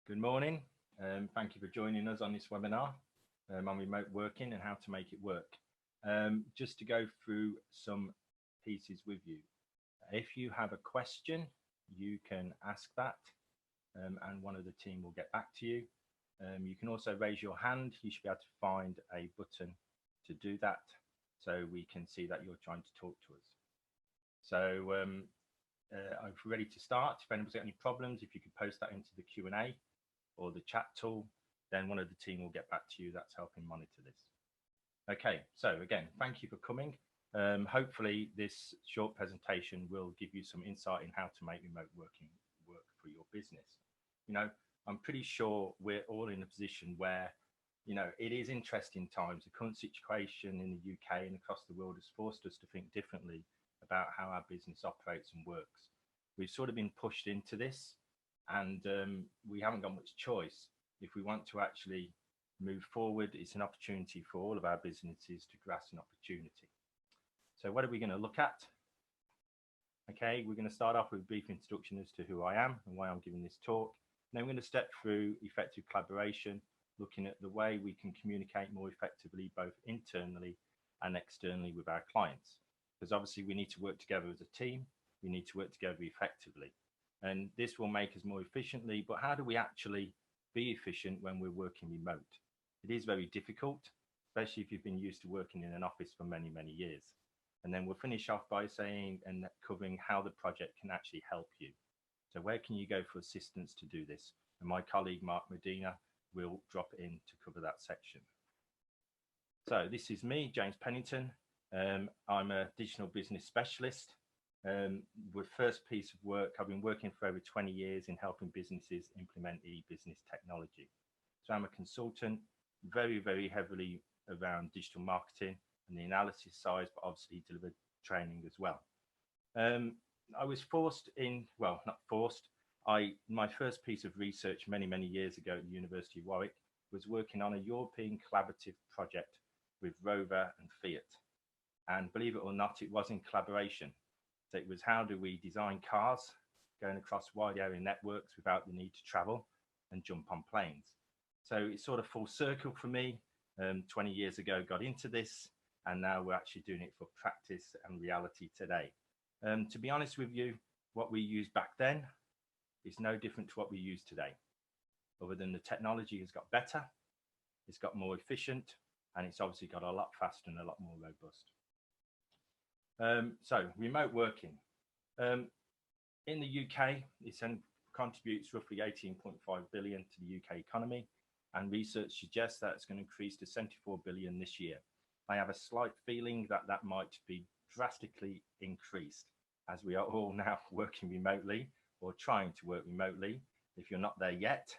Good morning. Thank you for joining us on this webinar on remote working and how to make it work. Just to go through some pieces with you. If you have a question, you can ask that and one of the team will get back to you. You can also raise your hand. You should be able to find a button to do that so we can see that you're trying to talk to us. So I'm ready to start. If anybody's got any problems, if you could post that into the Q&A or the chat tool, then one of the team will get back to you that's helping monitor this. Okay, so again, thank you for coming. Hopefully this short presentation will give you some insight in how to make remote working work for your business. You know, I'm pretty sure we're all in a position where, you know, it is interesting times. The current situation in the UK and across the world has forced us to think differently about how our business operates and works. We've sort of been pushed into this and we haven't got much choice. If we want to actually move forward, it's an opportunity for all of our businesses to grasp an opportunity. So what are we going to look at? Okay, we're going to start off with a brief introduction as to who I am and why I'm giving this talk. Then we're going to step through effective collaboration, looking at the way we can communicate more effectively, both internally and externally with our clients. Because obviously we need to work together as a team. We need to work together effectively. And this will make us more efficiently, but how do we actually be efficient when we're working remote? It is very difficult, especially if you've been used to working in an office for many, many years. And then we'll finish off by saying and covering how the project can actually help you. So where can you go for assistance to do this? And my colleague, Mark Medina, will drop in to cover that section. So this is me, James Pennington. I'm a digital business specialist. With first piece of work, I've been working for over 20 years in helping businesses implement e-business technology. So I'm a consultant, very, very heavily around digital marketing and the analysis side, but obviously delivered training as well. I was forced in, well, not forced. My first piece of research many, many years ago at the University of Warwick was working on a European collaborative project with Rover and Fiat. And believe it or not, it was in collaboration. So it was how do we design cars going across wide area networks without the need to travel and jump on planes. So it's sort of full circle for me. 20 years ago, got into this, and now we're actually doing it for practice and reality today. To be honest with you, what we used back then is no different to what we use today, other than the technology has got better, it's got more efficient, and it's obviously got a lot faster and a lot more robust. So remote working. In the UK, it contributes roughly 18.5 billion to the UK economy, and research suggests that it's going to increase to 74 billion this year. I have a slight feeling that that might be drastically increased as we are all now working remotely or trying to work remotely. If you're not there yet,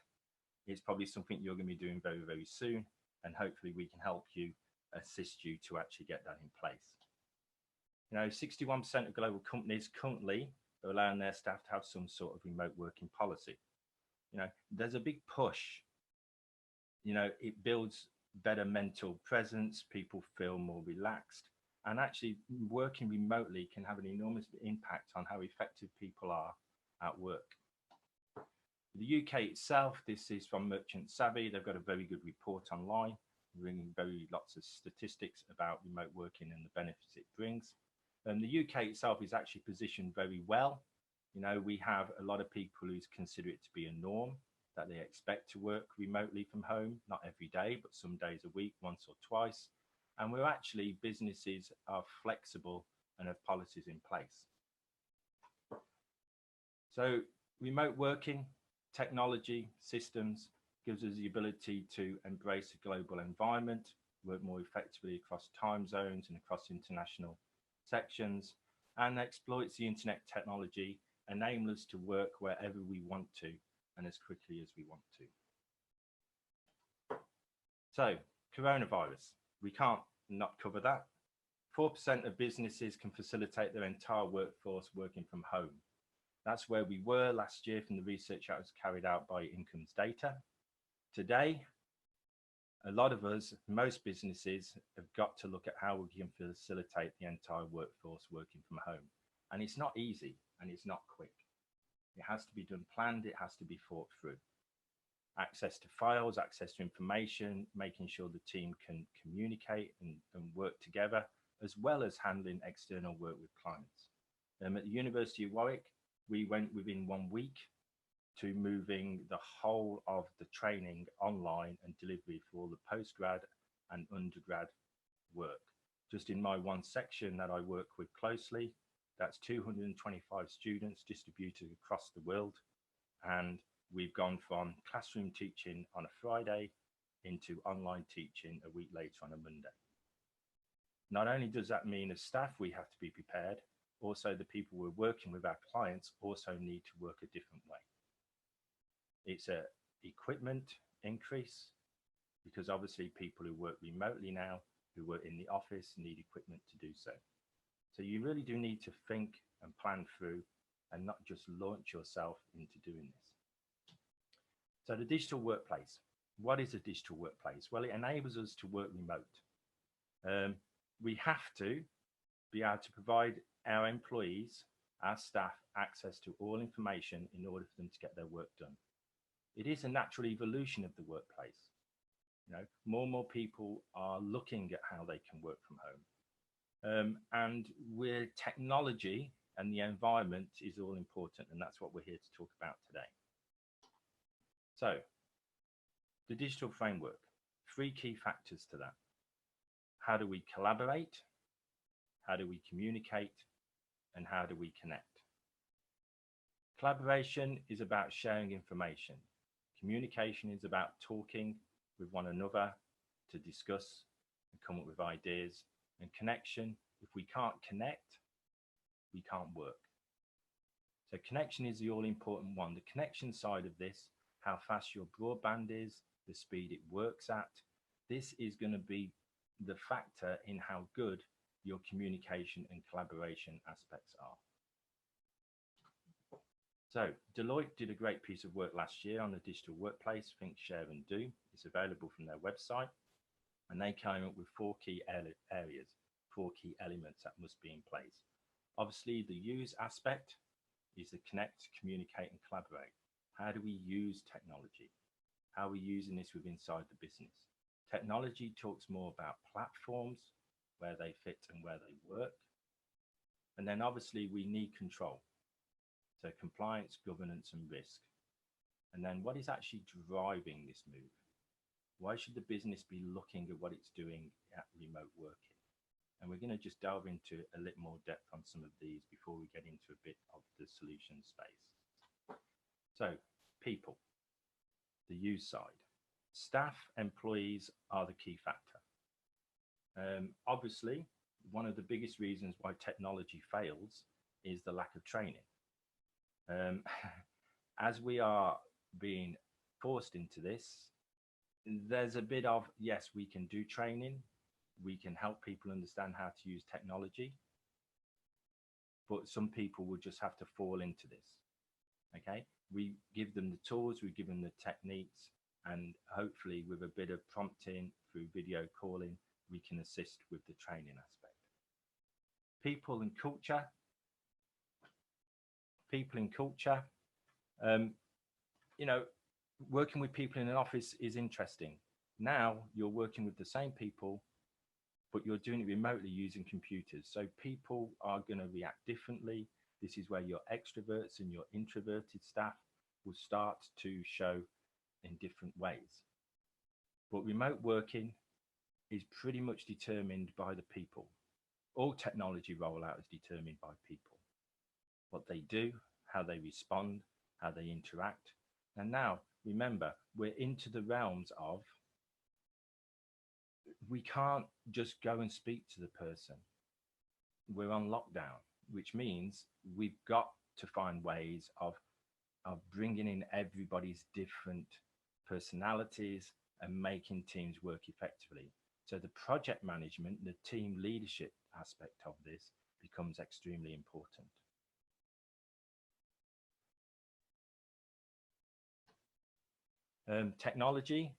it's probably something you're going to be doing very, very soon, and hopefully we can help you, assist you to actually get that in place. You know, 61% of global companies currently are allowing their staff to have some sort of remote working policy. You know, there's a big push. You know, it builds better mental presence, people feel more relaxed, and actually working remotely can have an enormous impact on how effective people are at work. The UK itself, this is from Merchant Savvy. They've got a very good report online, bringing lots of statistics about remote working and the benefits it brings. And the UK itself is actually positioned very well. You know, we have a lot of people who consider it to be a norm, that they expect to work remotely from home, not every day, but some days a week, once or twice. And we're actually, businesses are flexible and have policies in place. So remote working, technology, systems gives us the ability to embrace a global environment, work more effectively across time zones and across international sections, and exploits the internet technology, enable us to work wherever we want to and as quickly as we want to. So coronavirus, we can't not cover that. 4% of businesses can facilitate their entire workforce working from home. That's where we were last year from the research that was carried out by Income's data. Today, a lot of us, most businesses, have got to look at how we can facilitate the entire workforce working from home. And it's not easy and it's not quick. It has to be done planned, it has to be thought through. access to files, access to information, making sure the team can communicate and work together, as well as handling external work with clients. At the University of Warwick, we went within 1 week to moving the whole of the training online and delivery for all the postgrad and undergrad work. Just in my one section that I work with closely, that's 225 students distributed across the world. And we've gone from classroom teaching on a Friday into online teaching a week later on a Monday. Not only does that mean as staff, we have to be prepared, also the people we're working with, our clients, also need to work a different way. It's a equipment increase, because obviously people who work remotely now, who work in the office, need equipment to do so. So you really do need to think and plan through and not just launch yourself into doing this. So the digital workplace. What is a digital workplace? Well, it enables us to work remote. We have to be able to provide our employees, our staff, access to all information in order for them to get their work done. It is a natural evolution of the workplace. You know, more and more people are looking at how they can work from home. And where technology and the environment is all important, and that's what we're here to talk about today. So, the digital framework, 3 key factors to that. How do we collaborate? How do we communicate? And how do we connect? Collaboration is about sharing information. Communication is about talking with one another to discuss and come up with ideas. And connection, if we can't connect, we can't work. So connection is the all-important one. The connection side of this, how fast your broadband is, the speed it works at, this is going to be the factor in how good your communication and collaboration aspects are. So Deloitte did a great piece of work last year on the digital workplace, Think, Share and Do. It's available from their website. And they came up with 4 key areas, 4 key elements that must be in place. Obviously, the use aspect is to connect, communicate and collaborate. How do we use technology? How are we using this within inside the business? Technology talks more about platforms, where they fit and where they work. And then obviously we need control. So compliance, governance and risk. And then what is actually driving this move? Why should the business be looking at what it's doing at remote working? And we're going to just delve into a little more depth on some of these before we get into a bit of the solution space. So people, the use side. Staff, employees are the key factor. Obviously, one of the biggest reasons why technology fails is the lack of training. As we are being forced into this, there's a bit of, yes, we can do training, we can help people understand how to use technology, but some people will just have to fall into this. Okay, we give them the tools, we give them the techniques, and hopefully with a bit of prompting through video calling, we can assist with the training aspect. People and culture. People and culture. You know, working with people in an office is interesting. Now you're working with the same people, but you're doing it remotely using computers. So people are going to react differently. This is where your extroverts and your introverted staff will start to show in different ways. But remote working is pretty much determined by the people. All technology rollout is determined by people. What they do, how they respond, how they interact. And now, remember, we're into the realms of, we can't just go and speak to the person. We're on lockdown, which means we've got to find ways of bringing in everybody's different personalities and making teams work effectively. So the project management, the team leadership aspect of this becomes extremely important. Technology,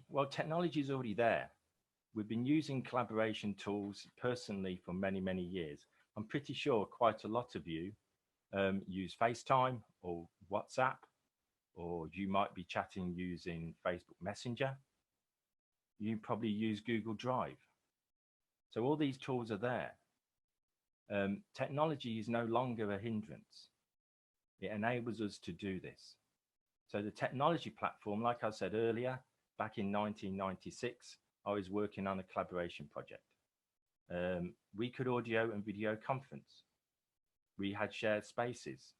well, technology is already there. We've been using collaboration tools personally for many, many years. I'm pretty sure quite a lot of you use FaceTime or WhatsApp. or you might be chatting using Facebook Messenger. You probably use Google Drive. So all these tools are there. Technology is no longer a hindrance. It enables us to do this. So the technology platform, like I said earlier, back in 1996, I was working on a collaboration project. We could audio and video conference. We had shared spaces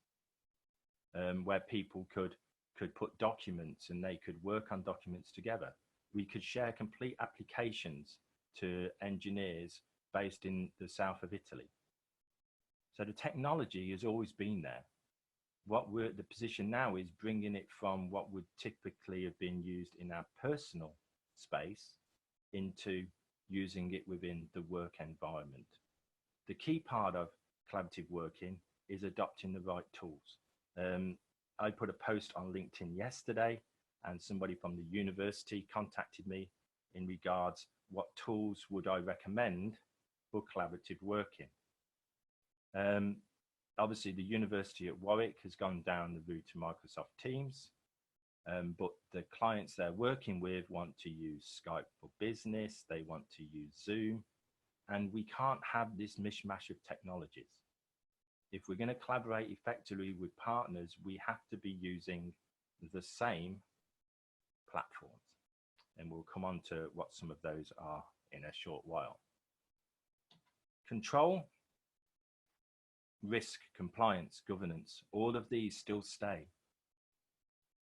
where people could put documents and they could work on documents together. We could share complete applications to engineers based in the south of Italy. So the technology has always been there. The position now is bringing it from what would typically have been used in our personal space into using it within the work environment. The key part of collaborative working is adopting the right tools. I put a post on LinkedIn yesterday, and somebody from the university contacted me in regards what tools would I recommend for collaborative working. Obviously, the university at Warwick has gone down the route to Microsoft Teams, but the clients they're working with want to use Skype for Business, they want to use Zoom, and we can't have this mishmash of technologies. If we're going to collaborate effectively with partners, we have to be using the same platforms. And we'll come on to what some of those are in a short while. Control, risk, compliance, governance, all of these still stay.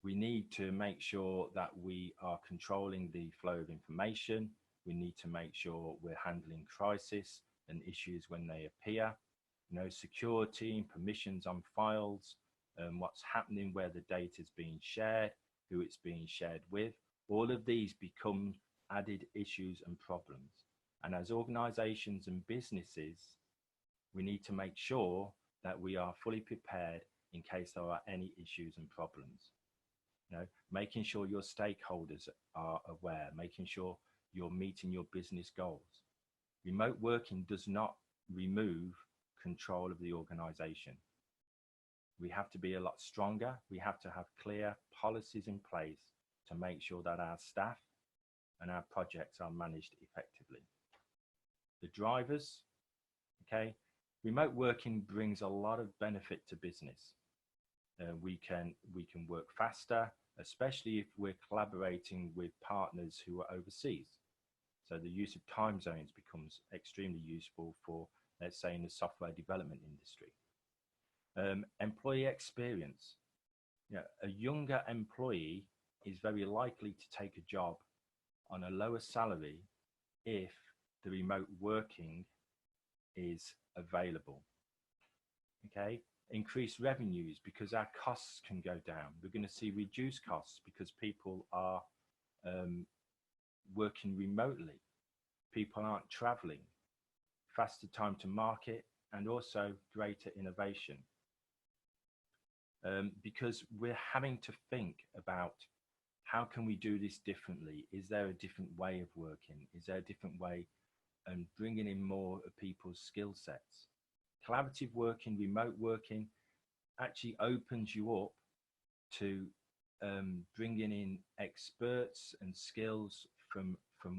We need to make sure that we are controlling the flow of information. We need to make sure we're handling crisis and issues when they appear. Security and permissions on files, what's happening where the data is being shared, who it's being shared with. All of these become added issues and problems. And as organizations and businesses, we need to make sure that we are fully prepared in case there are any issues and problems. Making sure your stakeholders are aware, making sure you're meeting your business goals. Remote working does not remove control of the organization. We have to be a lot stronger. We have to have clear policies in place to make sure that our staff and our projects are managed effectively. The drivers, okay, remote working brings a lot of benefit to business. We can work faster, especially if we're collaborating with partners who are overseas. So the use of time zones becomes extremely useful for, let's say, in the software development industry. Employee experience. A younger employee is very likely to take a job on a lower salary if the remote working is available. Okay, increased revenues because our costs can go down. We're going to see reduced costs because people are working remotely. People aren't traveling. Faster time to market, and also greater innovation. Because we're having to think about how can we do this differently? Is there a different way of working? Is there a different way and bringing in more of people's skill sets? Collaborative working, remote working actually opens you up to bringing in experts and skills from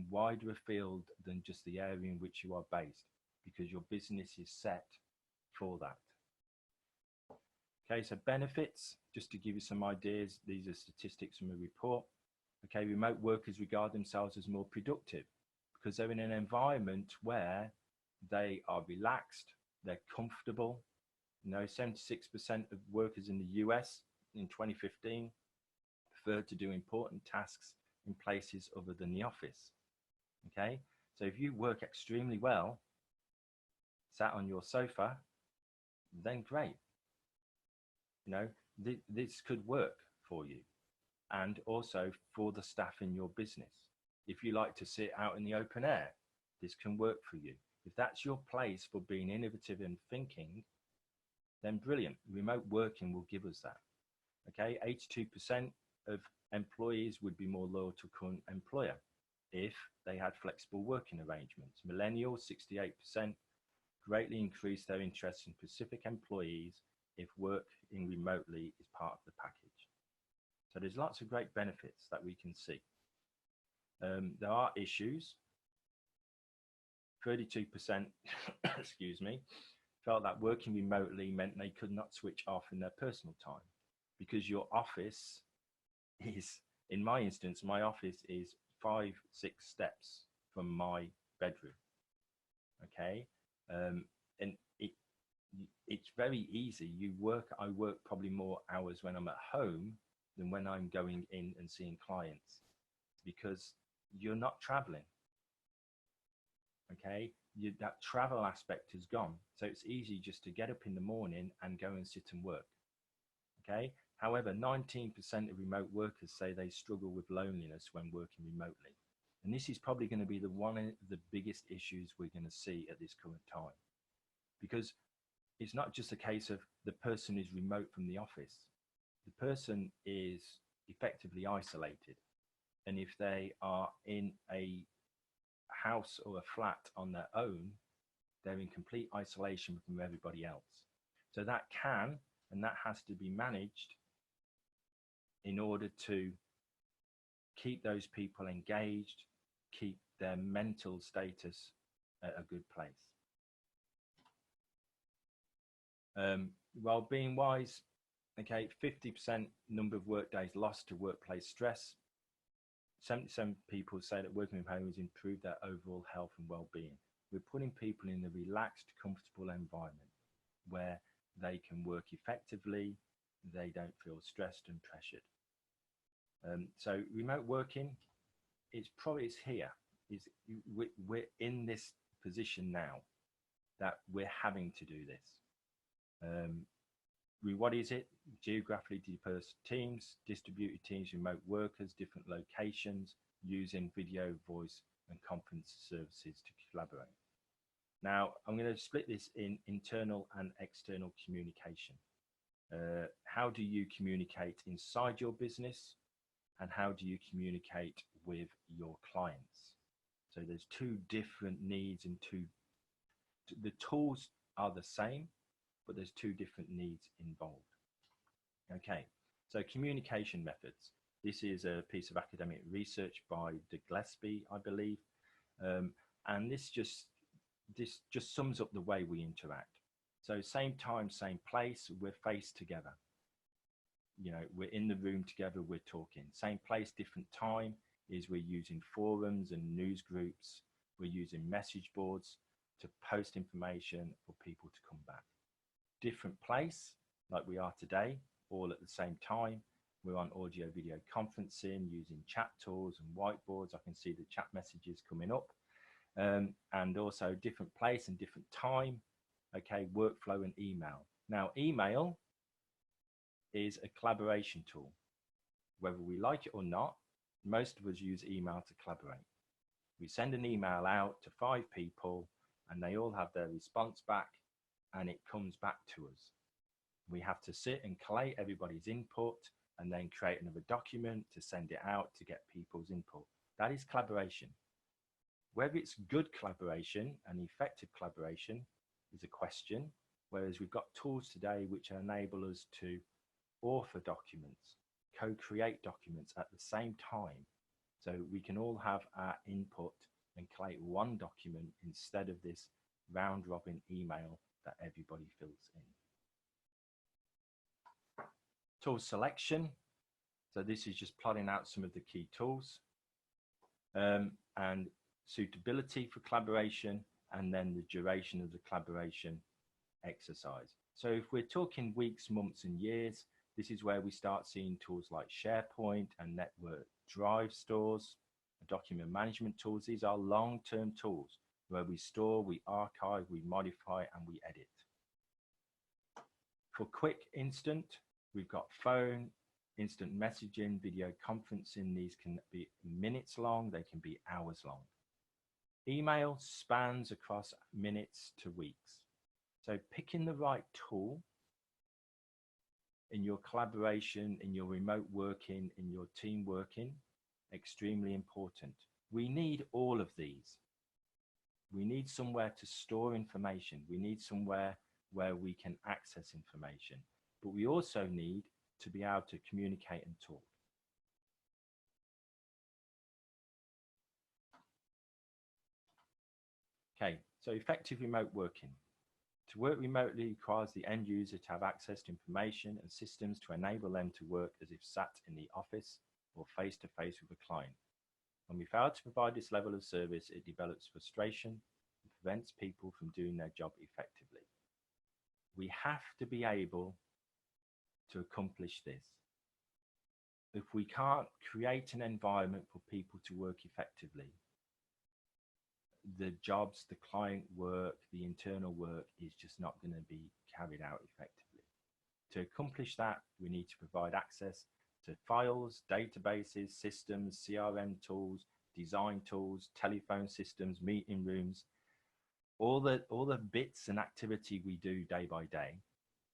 wider afield than just the area in which you are based, because your business is set for that. Okay, so benefits, just to give you some ideas, these are statistics from a report. Okay, remote workers regard themselves as more productive because they're in an environment where they are relaxed, they're comfortable. 76% of workers in the US in 2015 preferred to do important tasks in places other than the office. Okay, so if you work extremely well, sat on your sofa, then great. This could work for you, and also for the staff in your business. If you like to sit out in the open air, this can work for you. If that's your place for being innovative and thinking, then brilliant. Remote working will give us that. Okay, 82% of employees would be more loyal to current employer if they had flexible working arrangements. Millennials, 68%, greatly increase their interest in Pacific employees if working remotely is part of the package. So there's lots of great benefits that we can see. There are issues. 32%, excuse me, felt that working remotely meant they could not switch off in their personal time, because your office is, in my instance, my office is 5-6 steps from my bedroom. Okay, and it's very easy. I work probably more hours when I'm at home than when I'm going in and seeing clients, because you're not traveling. Okay, that travel aspect is gone. So it's easy just to get up in the morning and go and sit and work. Okay, however, 19% of remote workers say they struggle with loneliness when working remotely. And this is probably going to be one of the biggest issues we're going to see at this current time, because it's not just a case of the person is remote from the office. The person is effectively isolated. And if they are in a house or a flat on their own, they're in complete isolation from everybody else. So that can, and that has to be managed in order to keep those people engaged, keep their mental status at a good place. Well-being wise, okay, 50% number of work days lost to workplace stress. 77 people say that working from home has improved their overall health and well-being. We're putting people in a relaxed, comfortable environment where they can work effectively, they don't feel stressed and pressured. So remote working, it's here. We're in this position now that we're having to do this. What is it? Geographically dispersed teams, distributed teams, remote workers, different locations, using video, voice, and conference services to collaborate. Now, I'm going to split this in internal and external communication. How do you communicate inside your business, and how do you communicate with your clients? So there's two different needs, and the tools are the same, but there's two different needs involved. Okay, so communication methods. This is a piece of academic research by de Gillespie, I believe, and this just sums up the way we interact. So same time, same place, we're faced together. You know, we're in the room together, we're talking. Same place, different time is we're using forums and news groups. We're using message boards to post information for people to come back. Different place, like we are today, all at the same time. We're on audio video conferencing using chat tools and whiteboards. I can see the chat messages coming up. And also different place and different time. Okay, workflow and email. Now, email is a collaboration tool. Whether we like it or not, most of us use email to collaborate. We send an email out to 5 people and they all have their response back, and it comes back to us. We have to sit and collate everybody's input and then create another document to send it out to get people's input. That is collaboration. Whether it's good collaboration and effective collaboration is a question, whereas we've got tools today which enable us to author documents, co-create documents at the same time. So we can all have our input and collate one document instead of this round robin email that everybody fills in. Tool selection. So this is just plotting out some of the key tools, and suitability for collaboration, and then the duration of the collaboration exercise. So if we're talking weeks, months, and years, this is where we start seeing tools like SharePoint and network drive stores, document management tools. These are long-term tools where we store, we archive, we modify, and we edit. For quick instant, we've got phone, instant messaging, video conferencing. These can be minutes long, they can be hours long. Email spans across minutes to weeks. So picking the right tool in your collaboration, in your remote working, in your team working, extremely important. We need all of these. We need somewhere to store information. We need somewhere where we can access information. But we also need to be able to communicate and talk. Okay, so effective remote working. To work remotely requires the end user to have access to information and systems to enable them to work as if sat in the office or face to face with a client. When we fail to provide this level of service, it develops frustration and prevents people from doing their job effectively. We have to be able to accomplish this. If we can't create an environment for people to work effectively, the jobs, the client work, the internal work is just not going to be carried out effectively. To accomplish that, we need to provide access to files, databases, systems, CRM tools, design tools, telephone systems, meeting rooms, all the bits and activity we do day by day.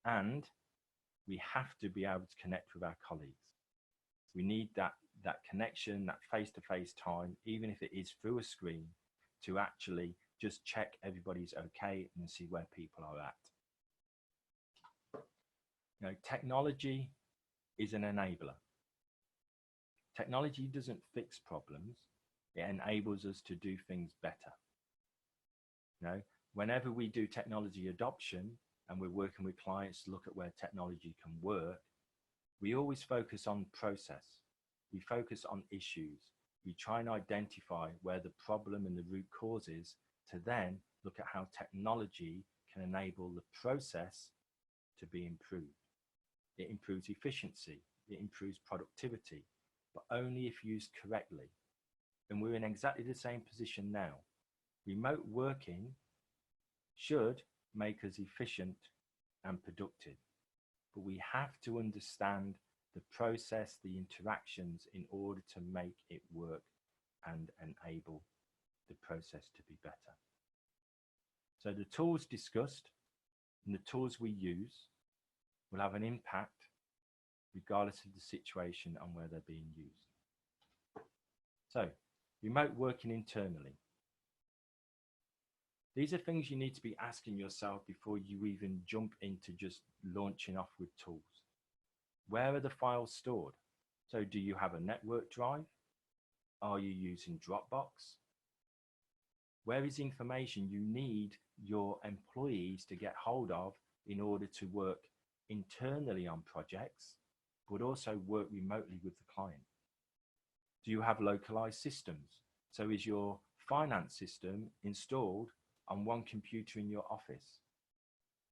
And we have to be able to connect with our colleagues. We need that connection, that face-to-face time, even if it is through a screen, to actually just check everybody's okay and see where people are at. You know, technology is an enabler. Technology doesn't fix problems, it enables us to do things better. You know, whenever we do technology adoption and we're working with clients to look at where technology can work, we always focus on process. We focus on issues. We try and identify where the problem and the root cause is to then look at how technology can enable the process to be improved. It improves efficiency, it improves productivity, but only if used correctly. And we're in exactly the same position now. Remote working should make us efficient and productive, but we have to understand the process, the interactions in order to make it work and enable the process to be better. So the tools discussed and the tools we use will have an impact regardless of the situation and where they're being used. So, remote working internally. These are things you need to be asking yourself before you even jump into just launching off with tools. Where are the files stored? So do you have a network drive? Are you using Dropbox? Where is information you need your employees to get hold of in order to work internally on projects, but also work remotely with the client? Do you have localized systems? So is your finance system installed on one computer in your office?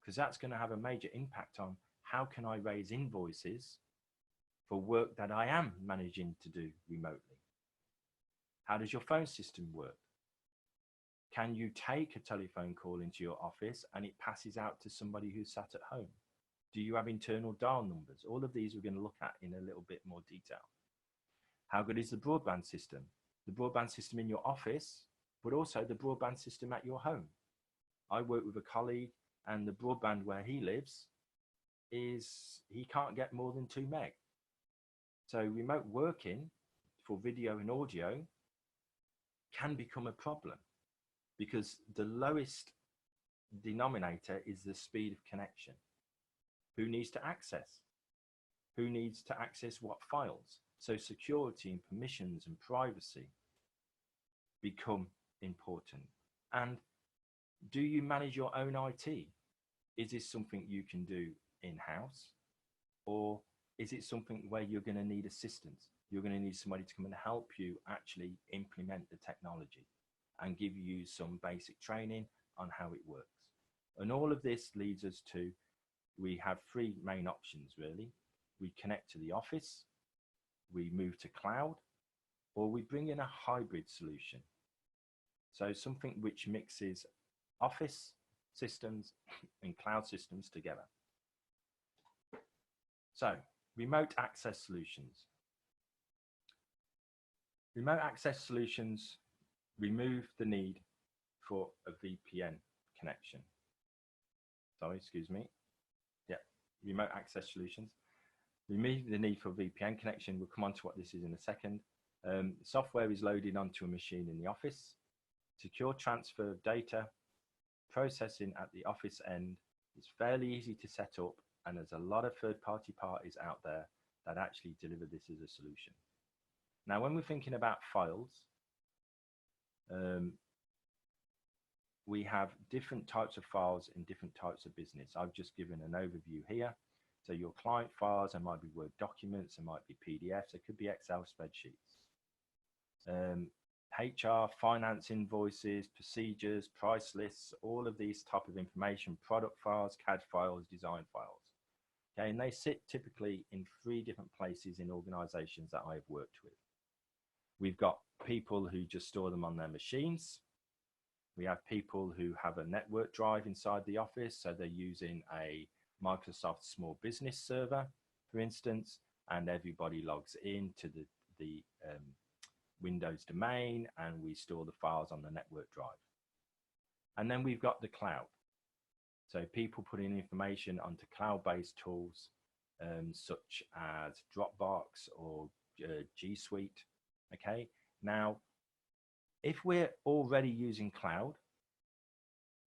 Because that's going to have a major impact on how can I raise invoices for work that I am managing to do remotely? How does your phone system work? Can you take a telephone call into your office and it passes out to somebody who's sat at home? Do you have internal dial numbers? All of these we're going to look at in a little bit more detail. How good is the broadband system? The broadband system in your office, but also the broadband system at your home. I work with a colleague and the broadband where he lives is he can't get more than 2 meg. So remote working for video and audio can become a problem because the lowest denominator is the speed of connection. Who needs to access? Who needs to access what files? So security and permissions and privacy become important. And do you manage your own IT? Is this something you can do in-house? Or is it something where you're going to need assistance? You're going to need somebody to come and help you actually implement the technology and give you some basic training on how it works. And all of this leads us to, we have 3 main options really. We connect to the office, we move to cloud, or we bring in a hybrid solution. So something which mixes office systems and cloud systems together. So, remote access solutions. Remote access solutions remove the need for a VPN connection. Sorry, excuse me. Yeah, remote access solutions. Remove the need for a VPN connection. We'll come on to what this is in a second. Software is loaded onto a machine in the office. Secure transfer of data. Processing at the office end is fairly easy to set up, and there's a lot of third-party parties out there that actually deliver this as a solution. Now, when we're thinking about files, we have different types of files in different types of business. I've just given an overview here. So your client files, there might be Word documents, there might be PDFs, there could be Excel spreadsheets. HR, finance invoices, procedures, price lists, all of these type of information, product files, CAD files, design files. Okay, and they sit typically in 3 different places in organizations that I've worked with. We've got people who just store them on their machines. We have people who have a network drive inside the office, so they're using a Microsoft Small Business Server, for instance, and everybody logs into the Windows domain, and we store the files on the network drive. And then we've got the cloud. So people putting information onto cloud-based tools such as Dropbox or G Suite. Okay, now if we're already using cloud,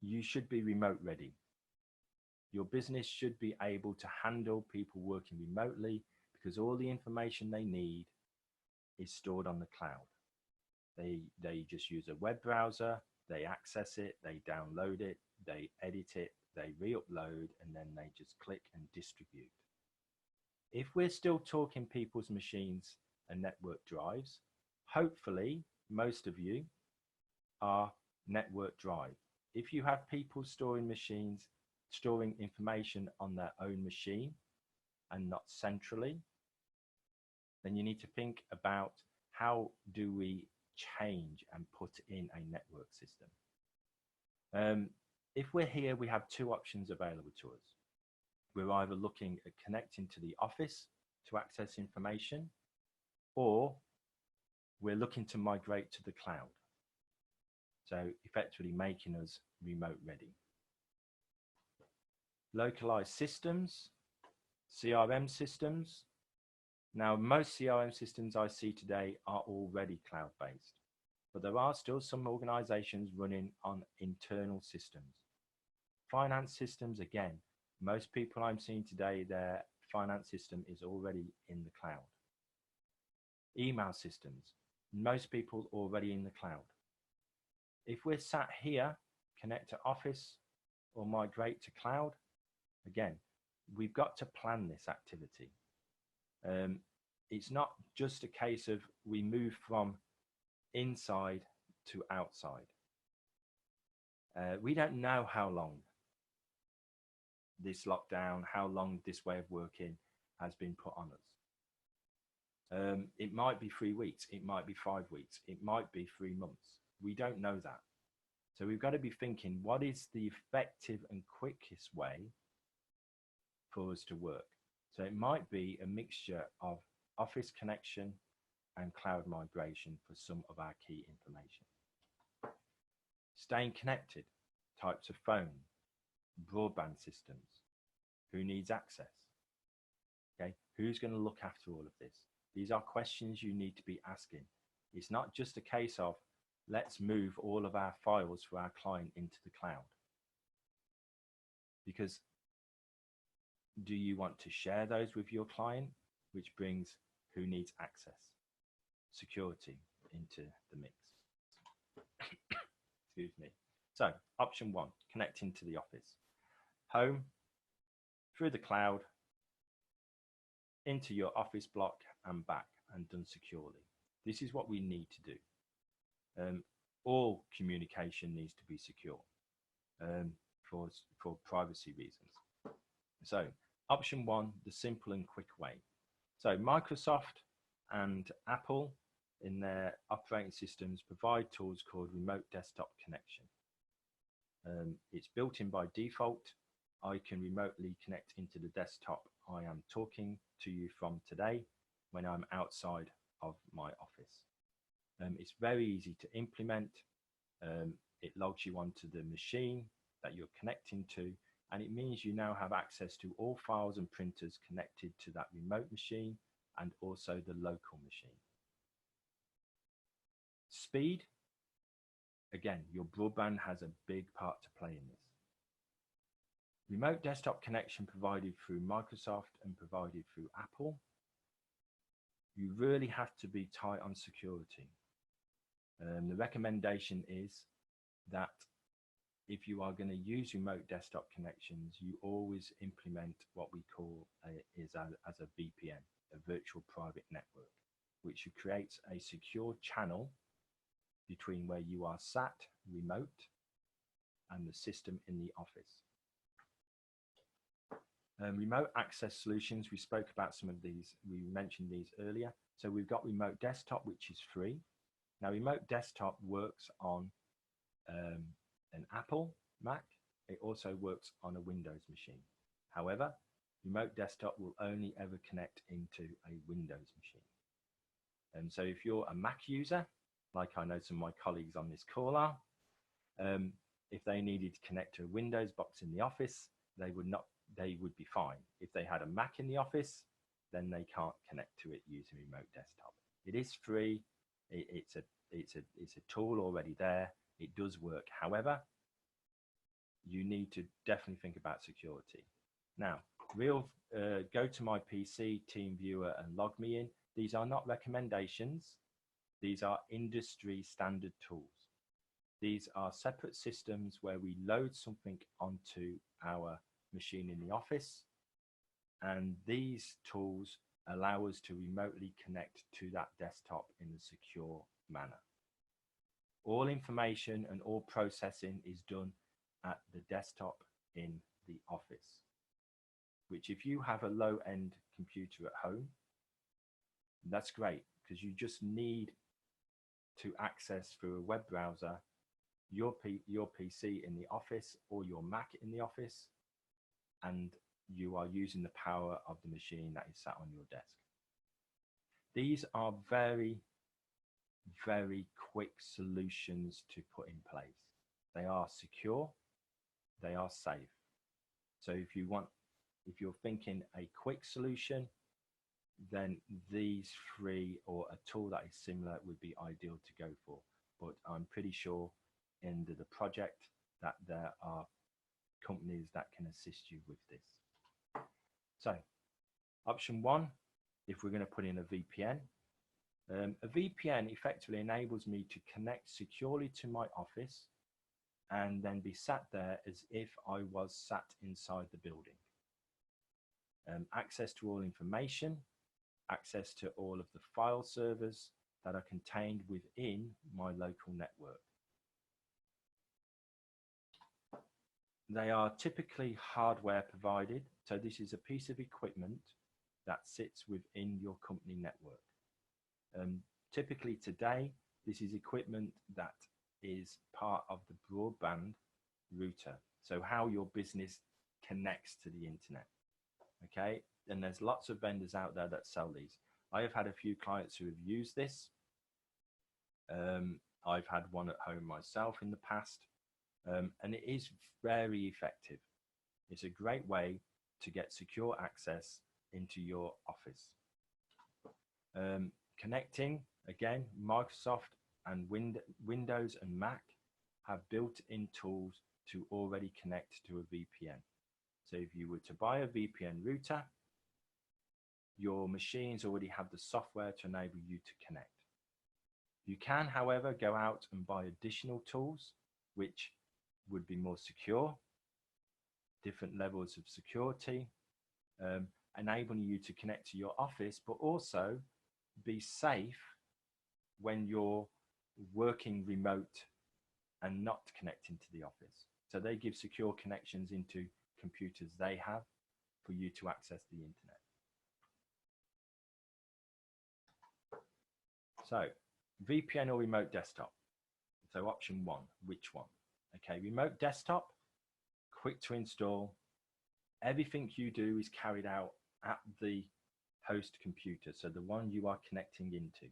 you should be remote ready. Your business should be able to handle people working remotely because all the information they need is stored on the cloud. They just use a web browser, they access it, they download it, they edit it, they re-upload, and then they just click and distribute. If we're still talking people's machines and network drives, hopefully most of you are network drive. If you have people storing machines, storing information on their own machine and not centrally, then you need to think about how do we change and put in a network system. If we're here, we have 2 options available to us. We're either looking at connecting to the office to access information, or we're looking to migrate to the cloud. So effectively making us remote ready. Localized systems, CRM systems. Now, most CRM systems I see today are already cloud-based, but there are still some organizations running on internal systems. Finance systems, again, most people I'm seeing today, their finance system is already in the cloud. Email systems, most people already in the cloud. If we're sat here, connect to Office or migrate to cloud, again, we've got to plan this activity. It's not just a case of we move from inside to outside. We don't know how long this lockdown, how long this way of working has been put on us. It might be 3 weeks, it might be 5 weeks, it might be 3 months. We don't know that. So we've got to be thinking, what is the effective and quickest way for us to work? So it might be a mixture of office connection and cloud migration for some of our key information. Staying connected, types of phone, broadband systems, who needs access? Okay, who's going to look after all of this? These are questions you need to be asking. It's not just a case of let's move all of our files for our client into the cloud. Because do you want to share those with your client, which brings who needs access, security into the mix. Excuse me. So option 1, connecting to the office. Home, through the cloud, into your office block and back, and done securely. This is what we need to do. All communication needs to be secure for privacy reasons. So option 1, the simple and quick way. So Microsoft and Apple in their operating systems provide tools called remote desktop connection. It's built in by default. I can remotely connect into the desktop I am talking to you from today when I'm outside of my office. It's very easy to implement. It logs you onto the machine that you're connecting to, and it means you now have access to all files and printers connected to that remote machine and also the local machine. Speed, again, your broadband has a big part to play in this. Remote desktop connection provided through Microsoft and provided through Apple. You really have to be tight on security. The recommendation is that if you are going to use remote desktop connections, you always implement what we call as a VPN, a virtual private network, which creates a secure channel between where you are sat remote and the system in the office. Remote access solutions, we spoke about some of these, we mentioned these earlier. So we've got remote desktop, which is free. Now remote desktop works on an Apple Mac. It also works on a Windows machine. However, remote desktop will only ever connect into a Windows machine. And so if you're a Mac user, like I know some of my colleagues on this call are, if they needed to connect to a Windows box in the office, they would be fine. If they had a Mac in the office, then they can't connect to it using remote desktop. It is free. It's a tool already there. It does work. However, you need to definitely think about security. Now, go to my PC, TeamViewer, and log me in. These are not recommendations. These are industry standard tools. These are separate systems where we load something onto our machine in the office, and these tools allow us to remotely connect to that desktop in a secure manner. All information and all processing is done at the desktop in the office, which if you have a low-end computer at home, that's great, because you just need to access through a web browser your PC in the office or your Mac in the office, and you are using the power of the machine that is sat on your desk. These are very, very quick solutions to put in place. They are secure, they are safe. So if you're thinking a quick solution, then these three or a tool that is similar would be ideal to go for. But I'm pretty sure in the project that there are companies that can assist you with this. So option one, if we're going to put in a VPN, a VPN effectively enables me to connect securely to my office and then be sat there as if I was sat inside the building. Access to all information, access to all of the file servers that are contained within my local network. They are typically hardware provided. So this is a piece of equipment that sits within your company network. Typically today, this is equipment that is part of the broadband router. So how your business connects to the internet. Okay, and there's lots of vendors out there that sell these. I have had a few clients who have used this. I've had one at home myself in the past, and it is very effective. It's a great way to get secure access into your office. Connecting, again, Microsoft and Windows and Mac have built-in tools to already connect to a VPN. So if you were to buy a VPN router, your machines already have the software to enable you to connect. You can, however, go out and buy additional tools, which would be more secure, different levels of security, enabling you to connect to your office, but also be safe when you're working remote and not connecting to the office. So they give secure connections into computers they have for you to access the internet. So VPN or remote desktop. So option one, which one? Okay, remote desktop, quick to install. Everything you do is carried out at the host computer, so the one you are connecting into.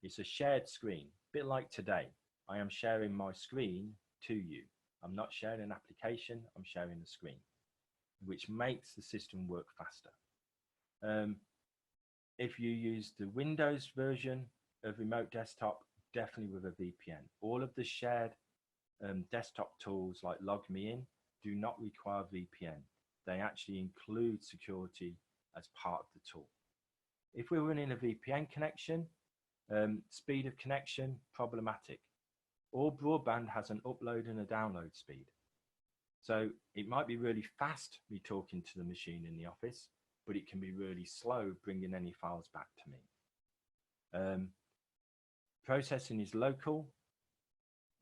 It's a shared screen, a bit like today. I am sharing my screen to you. I'm not sharing an application, I'm sharing a screen, which makes the system work faster. If you use the Windows version of remote desktop, definitely with a VPN. All of the shared desktop tools like LogMeIn do not require VPN. They actually include security as part of the tool. If we're running a VPN connection, speed of connection, problematic. All broadband has an upload and a download speed. So it might be really fast me talking to the machine in the office, but it can be really slow bringing any files back to me. Processing is local.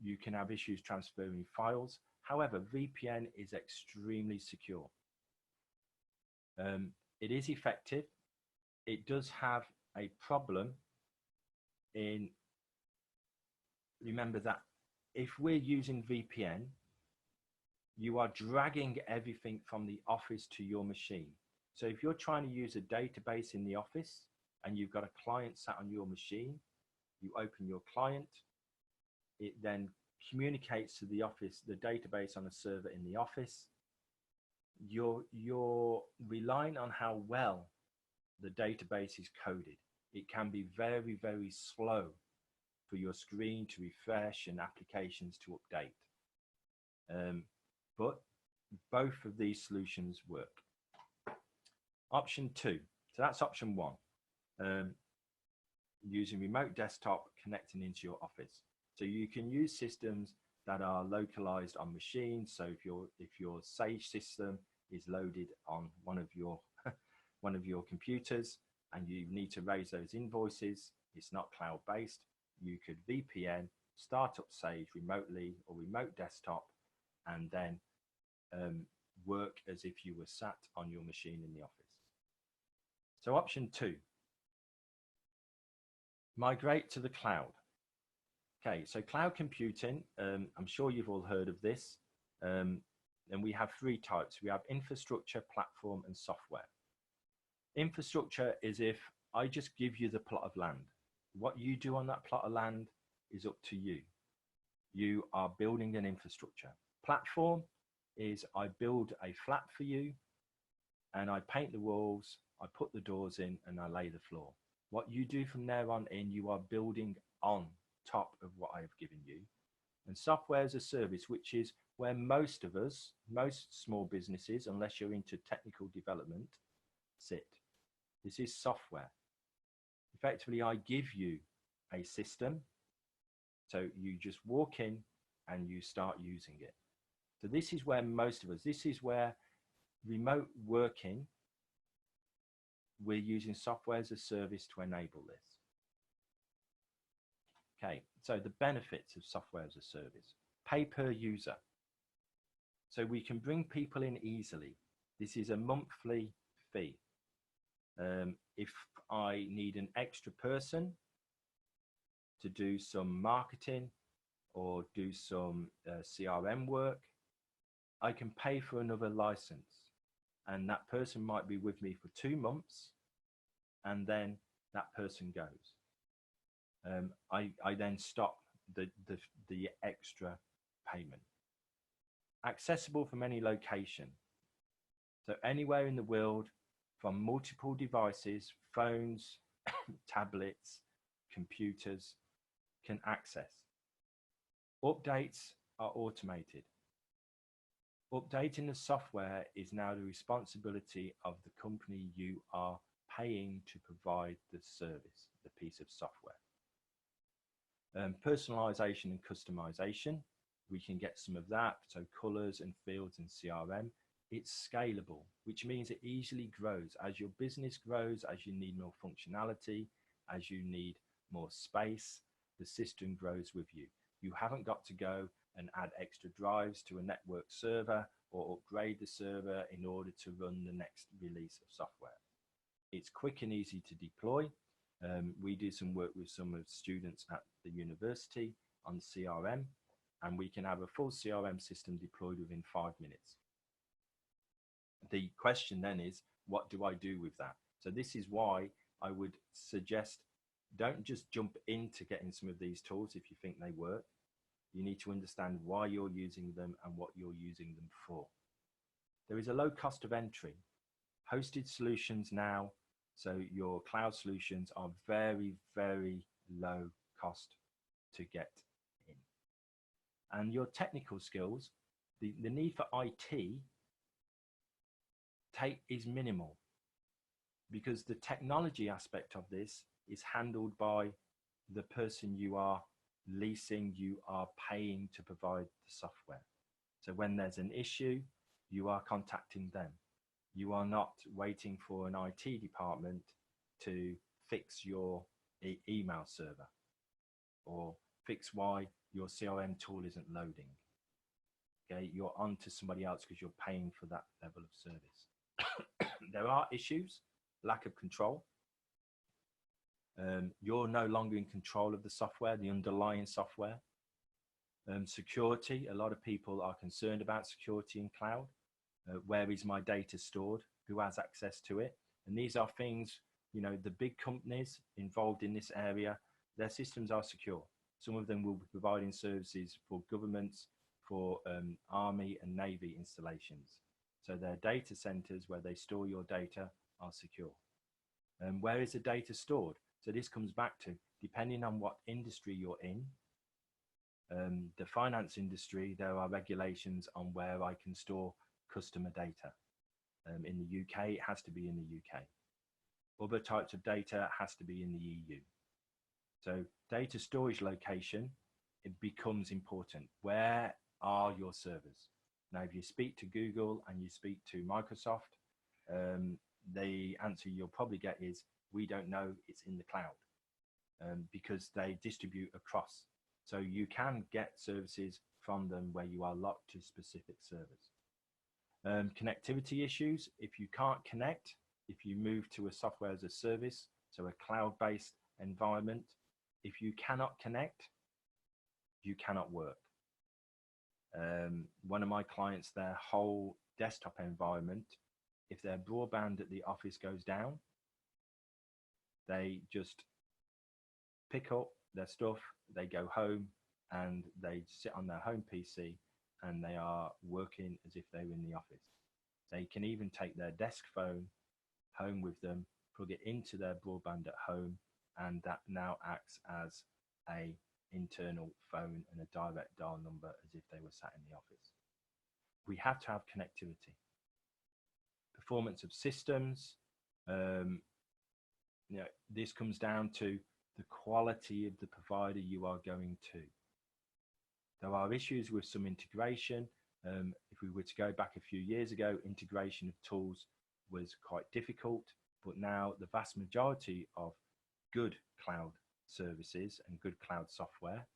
You can have issues transferring files. However, VPN is extremely secure. It is effective. It does have a problem in, remember that if we're using VPN, you are dragging everything from the office to your machine. So if you're trying to use a database in the office and you've got a client sat on your machine, you open your client, it then communicates to the office, the database on a server in the office. You're relying on how well the database is coded. It can be very, very slow for your screen to refresh and applications to update. But both of these solutions work. Option 2, so that's option 1, using remote desktop connecting into your office. So you can use systems that are localized on machines. So if your Sage system is loaded on one of your computers and you need to raise those invoices, it's not cloud-based, you could VPN, start up Sage remotely or remote desktop, and then work as if you were sat on your machine in the office. So option 2, migrate to the cloud. Okay, so cloud computing, I'm sure you've all heard of this, and we have 3 types. We have infrastructure, platform, and software. Infrastructure is if I just give you the plot of land. What you do on that plot of land is up to you. You are building an infrastructure. Platform is I build a flat for you and I paint the walls, I put the doors in, and I lay the floor. What you do from there on in, you are building on top of what I have given you. And software as a service, which is where most of us, most small businesses, unless you're into technical development, sit. This is software. Effectively, I give you a system, so you just walk in and you start using it. So this is where most of us, this is where remote working, we're using software as a service to enable this. Okay, so the benefits of software as a service. Pay per user. So we can bring people in easily. This is a monthly fee. If I need an extra person to do some marketing or do some CRM work, I can pay for another license. And that person might be with me for 2 months, and then that person goes. I then stop the extra payment. Accessible from any location. So anywhere in the world, from multiple devices, phones, tablets, computers, can access. Updates are automated. Updating the software is now the responsibility of the company you are paying to provide the service, the piece of software. Personalization and customization, we can get some of that. So colors and fields and CRM. It's scalable, which means it easily grows. As your business grows, as you need more functionality, as you need more space, the system grows with you. You haven't got to go and add extra drives to a network server or upgrade the server in order to run the next release of software. It's quick and easy to deploy. We do some work with some of the students at the university on CRM, and we can have a full CRM system deployed within 5 minutes. The question then is, what do I do with that? So this is why I would suggest don't just jump into getting some of these tools if you think they work. You need to understand why you're using them and what you're using them for. There is a low cost of entry. Hosted solutions now, so your cloud solutions are very, very low cost to get in. And your technical skills, the need for IT is minimal, because the technology aspect of this is handled by the person you are leasing, you are paying to provide the software. So when there's an issue, you are contacting them. You are not waiting for an IT department to fix your email server or fix why your CRM tool isn't loading. Okay, you're on to somebody else because you're paying for that level of service. There are issues, lack of control. You're no longer in control of the software, the underlying software. Security, a lot of people are concerned about security in cloud. Where is my data stored? Who has access to it? And these are things, you know, the big companies involved in this area, their systems are secure. Some of them will be providing services for governments, for Army and Navy installations. So their data centers where they store your data are secure. Where is the data stored? So this comes back to, depending on what industry you're in, the finance industry, there are regulations on where I can store customer data. In the UK, it has to be in the UK. Other types of data has to be in the EU. So data storage location, it becomes important. Where are your servers? Now, if you speak to Google and you speak to Microsoft, the answer you'll probably get is, we don't know, it's in the cloud, because they distribute across. So you can get services from them where you are locked to specific servers. Connectivity issues, if you can't connect, if you move to a software as a service, so a cloud-based environment, if you cannot connect, you cannot work. One of my clients, their whole desktop environment, if their broadband at the office goes down, they just pick up their stuff, they go home and they sit on their home PC and they are working as if they were in the office. They can even take their desk phone home with them, plug it into their broadband at home, and that now acts as a internal phone and a direct dial number as if they were sat in the office. We have to have connectivity. Performance of systems, you know, this comes down to the quality of the provider you are going to. There are issues with some integration. If we were to go back a few years ago, integration of tools was quite difficult, but now the vast majority of good cloud services and good cloud software,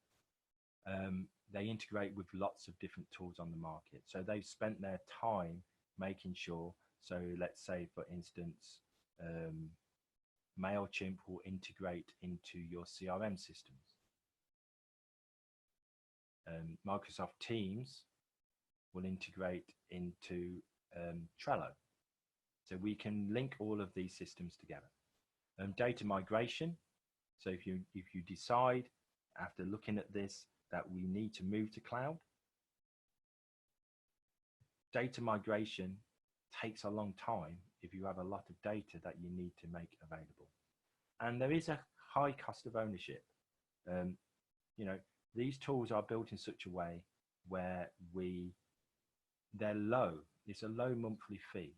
they integrate with lots of different tools on the market. So they've spent their time making sure, so let's say for instance, MailChimp will integrate into your CRM systems. Microsoft Teams will integrate into Trello. So we can link all of these systems together. Data migration. So if you decide after looking at this that we need to move to cloud, data migration takes a long time if you have a lot of data that you need to make available. And there is a high cost of ownership. You know, these tools are built in such a way where they're low. It's a low monthly fee.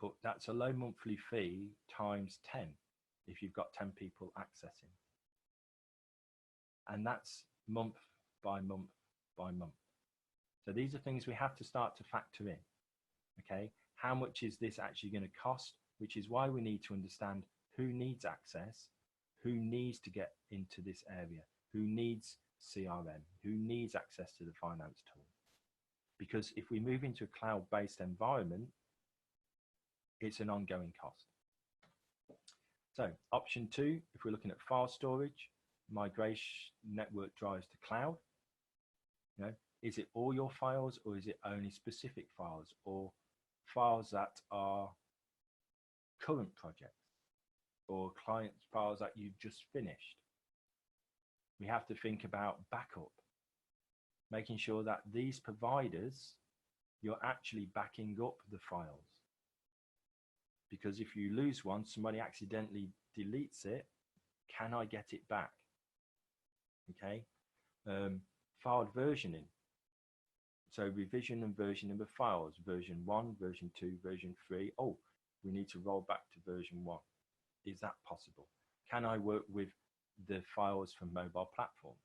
But that's a low monthly fee times 10 if you've got 10 people accessing. And that's month by month by month. So these are things we have to start to factor in. Okay, how much is this actually going to cost? Which is why we need to understand who needs access, who needs to get into this area, who needs CRM, who needs access to the finance tool. Because if we move into a cloud-based environment, it's an ongoing cost. So option 2, if we're looking at file storage, migration network drives to cloud, you know, is it all your files or is it only specific files or files that are current projects or client files that you've just finished? We have to think about backup, making sure that these providers, you're actually backing up the files. Because if you lose one, somebody accidentally deletes it, can I get it back? Okay, filed versioning. So revision and versioning of files, version 1, version 2, version 3. Oh, we need to roll back to version 1. Is that possible? Can I work with the files from mobile platforms.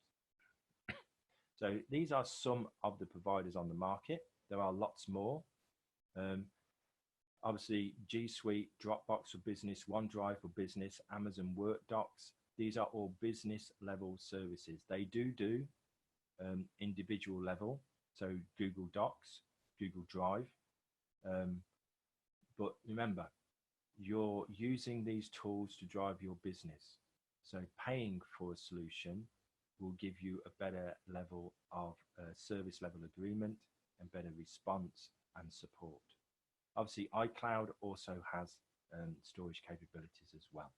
So these are some of the providers on the market. There are lots more. Obviously, G Suite, Dropbox for business, OneDrive for business, Amazon Workdocs. These are all business level services. They do individual level, so Google Docs, Google Drive. But remember, you're using these tools to drive your business. So paying for a solution will give you a better level of service level agreement and better response and support. Obviously, iCloud also has storage capabilities as well,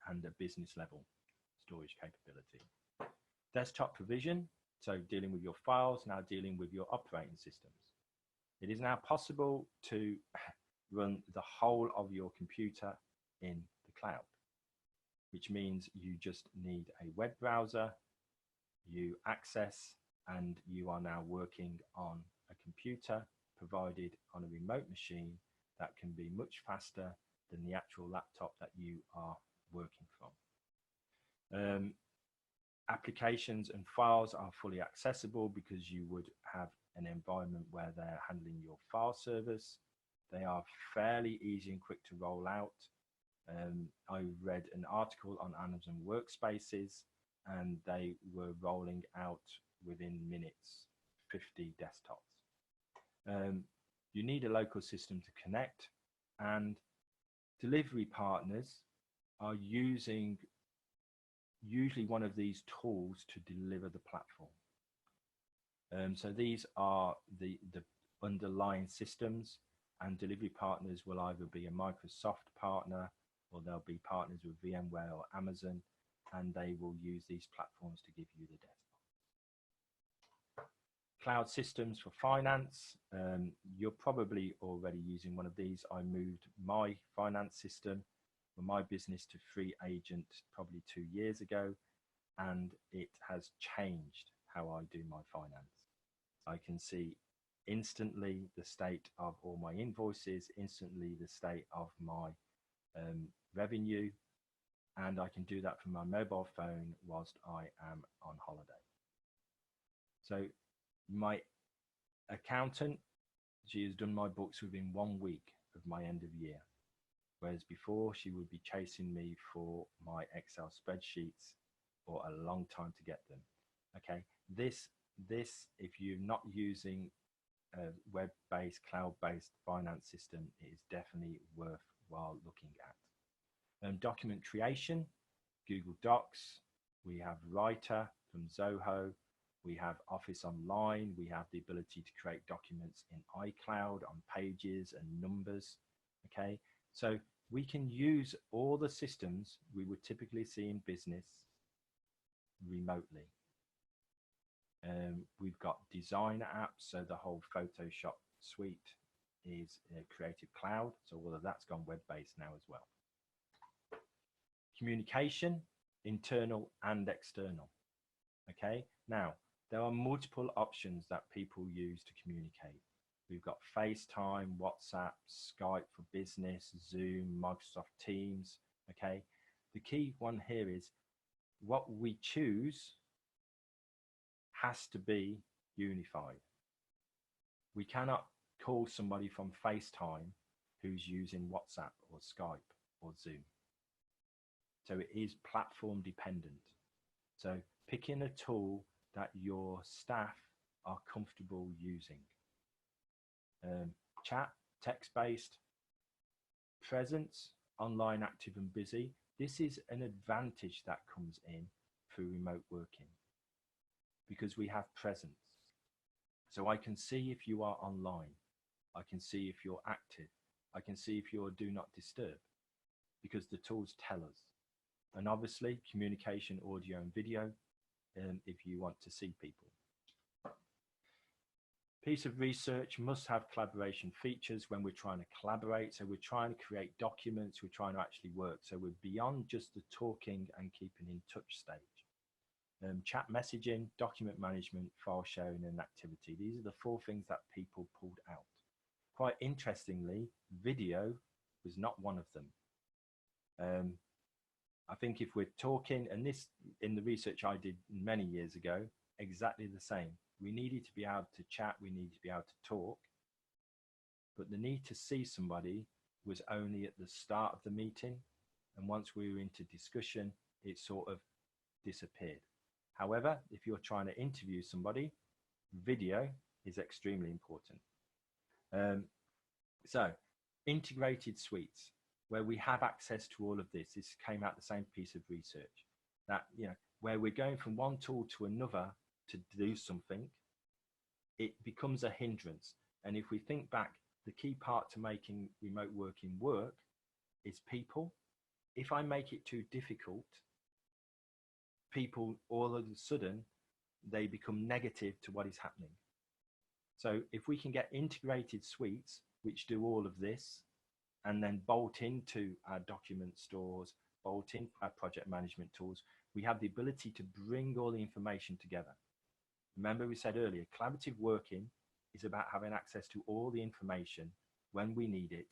and a business level storage capability. Desktop provision, so dealing with your files, now dealing with your operating systems. It is now possible to run the whole of your computer in the cloud, which means you just need a web browser, you access, and you are now working on a computer provided on a remote machine that can be much faster than the actual laptop that you are working from. Applications and files are fully accessible because you would have an environment where they're handling your file service. They are fairly easy and quick to roll out. I read an article on Amazon Workspaces, and they were rolling out within minutes 50 desktops. You need a local system to connect, and delivery partners are using usually one of these tools to deliver the platform. So these are the underlying systems, and delivery partners will either be a Microsoft partner, or they'll be partners with VMware or Amazon, and they will use these platforms to give you the desktop. Cloud systems for finance. You're probably already using one of these. I moved my finance system for my business to free agent probably 2 years ago, and it has changed how I do my finance. I can see instantly the state of all my invoices, instantly the state of my revenue, and I can do that from my mobile phone whilst I am on holiday. So my accountant, she has done my books within 1 week of my end of year, whereas before she would be chasing me for my Excel spreadsheets for a long time to get them. Okay, this if you're not using a web-based, cloud-based finance system, it is definitely worthwhile looking at. Document creation, Google Docs. We have Writer from Zoho. We have Office Online. We have the ability to create documents in iCloud on pages and numbers. Okay, so we can use all the systems we would typically see in business remotely. We've got designer apps, so the whole Photoshop suite is Creative Cloud, so all of that's gone web-based now as well. Communication, internal and external. Okay, now there are multiple options that people use to communicate. We've got FaceTime, WhatsApp, Skype for business, Zoom, Microsoft Teams. Okay, the key one here is what we choose has to be unified. We cannot call somebody from FaceTime who's using WhatsApp or Skype or Zoom. So it is platform dependent. So picking a tool that your staff are comfortable using. Chat, text-based, presence, online, active and busy. This is an advantage that comes in through remote working because we have presence. So I can see if you are online. I can see if you're active. I can see if you're do not disturb because the tools tell us. And obviously communication, audio and video, if you want to see people. Piece of research must have collaboration features when we're trying to collaborate. So we're trying to create documents, we're trying to actually work. So we're beyond just the talking and keeping in touch stage. Chat messaging, document management, file sharing and activity. These are the 4 things that people pulled out. Quite interestingly, video was not one of them. I think if we're talking, and this in the research I did many years ago, exactly the same. We needed to be able to chat, we needed to be able to talk, but the need to see somebody was only at the start of the meeting. And once we were into discussion, it sort of disappeared. However, if you're trying to interview somebody, video is extremely important. So integrated suites, where we have access to all of this. This came out the same piece of research, that, you know, where we're going from one tool to another to do something, it becomes a hindrance. And if we think back, the key part to making remote working work is people. If I make it too difficult, people all of a sudden, they become negative to what is happening. So if we can get integrated suites which do all of this, and then bolt into our document stores, bolt in our project management tools, we have the ability to bring all the information together. Remember, we said earlier, collaborative working is about having access to all the information when we need it,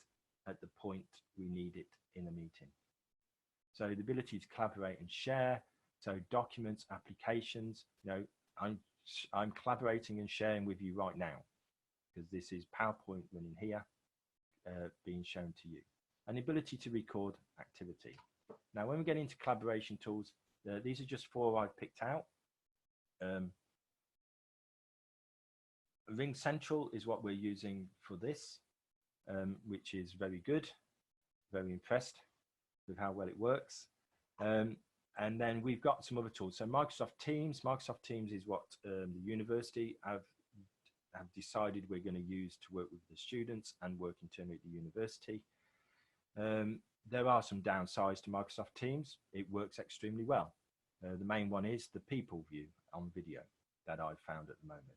at the point we need it in a meeting. So the ability to collaborate and share, so documents, applications, you know, I'm collaborating and sharing with you right now, because this is PowerPoint running here, being shown to you. And the ability to record activity. Now, when we get into collaboration tools, these are just 4 I've picked out. Ring Central is what we're using for this, which is very good. Very impressed with how well it works. And then we've got some other tools. So Microsoft Teams is what the university have decided we're going to use to work with the students and work internally at the university. There are some downsides to Microsoft Teams. It works extremely well. The main one is the people view on video that I've found at the moment.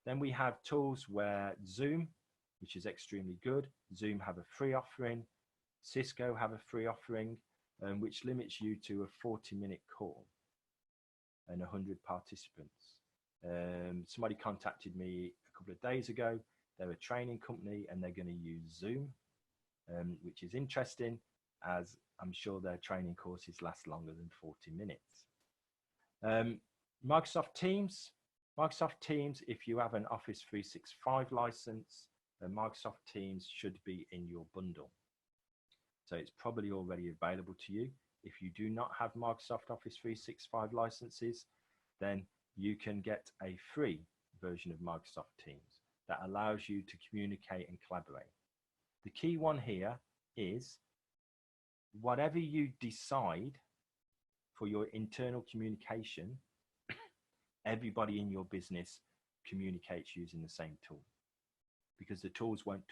Then we have tools where Zoom, which is extremely good. Zoom have a free offering. Cisco have a free offering, which limits you to a 40-minute call and 100 participants. Somebody contacted me a couple of days ago. They're a training company and they're going to use Zoom, which is interesting, as I'm sure their training courses last longer than 40 minutes. Microsoft Teams, if you have an Office 365 license, Microsoft Teams should be in your bundle. So it's probably already available to you. If you do not have Microsoft Office 365 licenses, then you can get a free version of Microsoft Teams that allows you to communicate and collaborate. The key one here is whatever you decide for your internal communication, everybody in your business communicates using the same tool, because the tools won't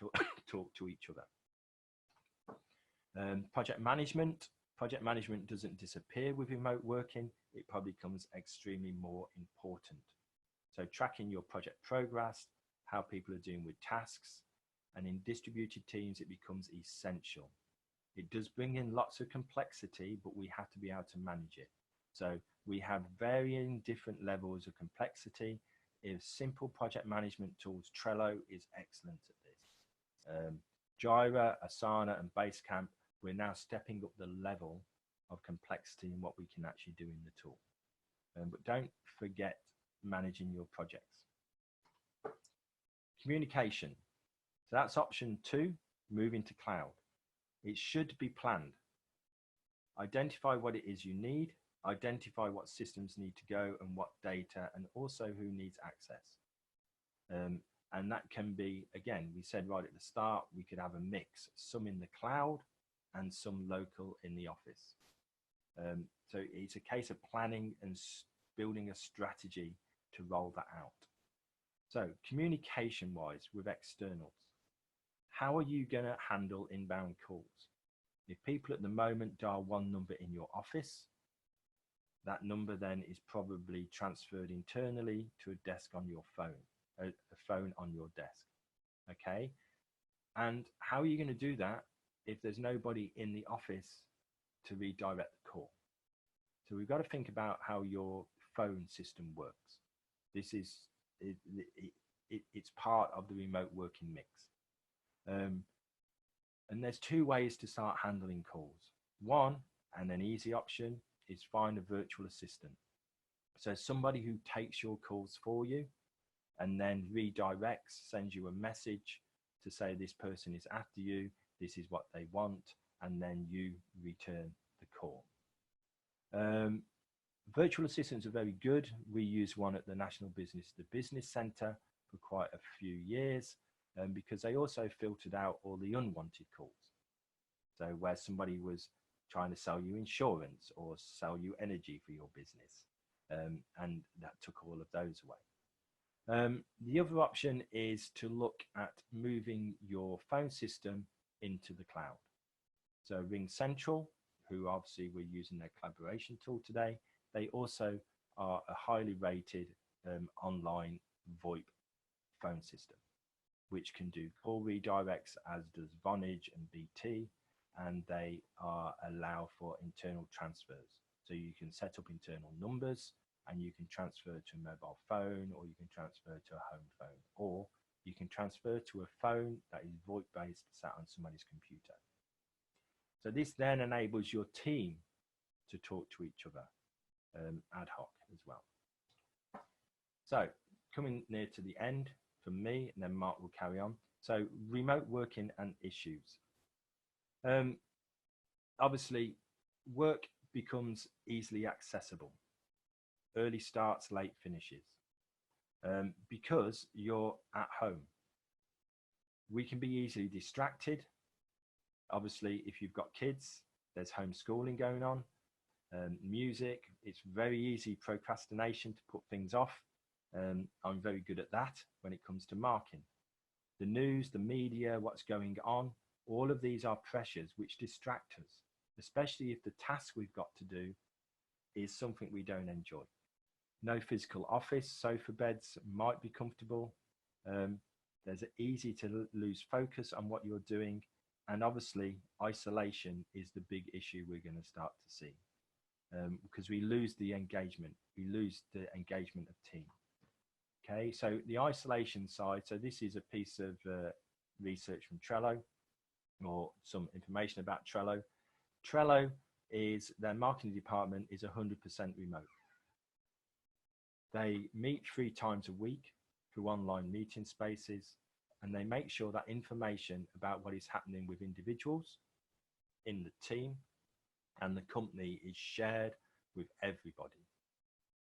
talk to each other. Project management doesn't disappear with remote working. It probably becomes extremely more important. So tracking your project progress, how people are doing with tasks, and in distributed teams, it becomes essential. It does bring in lots of complexity, but we have to be able to manage it. So we have varying different levels of complexity. If simple project management tools, Trello is excellent at this. Jira, Asana, and Basecamp, we're now stepping up the level of complexity in what we can actually do in the tool. But don't forget managing your projects. Communication. So that's option 2, moving to cloud. It should be planned. Identify what it is you need, identify what systems need to go and what data, and also who needs access. And that can be, again, we said right at the start, we could have a mix, some in the cloud and some local in the office. So it's a case of planning and building a strategy to roll that out. So communication-wise with externals, how are you going to handle inbound calls? If people at the moment dial one number in your office, that number then is probably transferred internally to a desk on your phone, a phone on your desk, okay? And how are you going to do that if there's nobody in the office to redirect the call? So we've got to think about how your phone system works. This is, it's part of the remote working mix. And there's 2 ways to start handling calls. One, And an easy option is find a virtual assistant. So somebody who takes your calls for you and then redirects, sends you a message to say this person is after you, this is what they want, and then you return the call. Virtual assistants are very good. We use one at the National Business to Business Centre for quite a few years because they also filtered out all the unwanted calls. So where somebody was trying to sell you insurance or sell you energy for your business, and that took all of those away. The other option is to look at moving your phone system into the cloud. So Ring Central, who obviously we're using their collaboration tool today, they also are a highly rated online VoIP phone system, which can do call redirects, as does Vonage and BT, and they allow for internal transfers. So you can set up internal numbers and you can transfer to a mobile phone, or you can transfer to a home phone, or you can transfer to a phone that is VoIP based, sat on somebody's computer. So this then enables your team to talk to each other ad hoc as well. So coming near to the end for me, and then Mark will carry on. So remote working and issues. Obviously, work becomes easily accessible. Early starts, late finishes, because you're at home. We can be easily distracted. Obviously, if you've got kids, there's homeschooling going on. Music, it's very easy procrastination to put things off. I'm very good at that when it comes to marking. The news, the media, what's going on, all of these are pressures which distract us, especially if the task we've got to do is something we don't enjoy. No physical office, sofa beds might be comfortable. There's easy to lose focus on what you're doing. And obviously, isolation is the big issue we're going to start to see, because we lose the engagement. We lose the engagement of team. Okay, so the isolation side. So this is a piece of research from Trello, or some information about Trello. Trello is, their marketing department is 100% remote. They meet 3 times a week through online meeting spaces, and they make sure that information about what is happening with individuals in the team and the company is shared with everybody.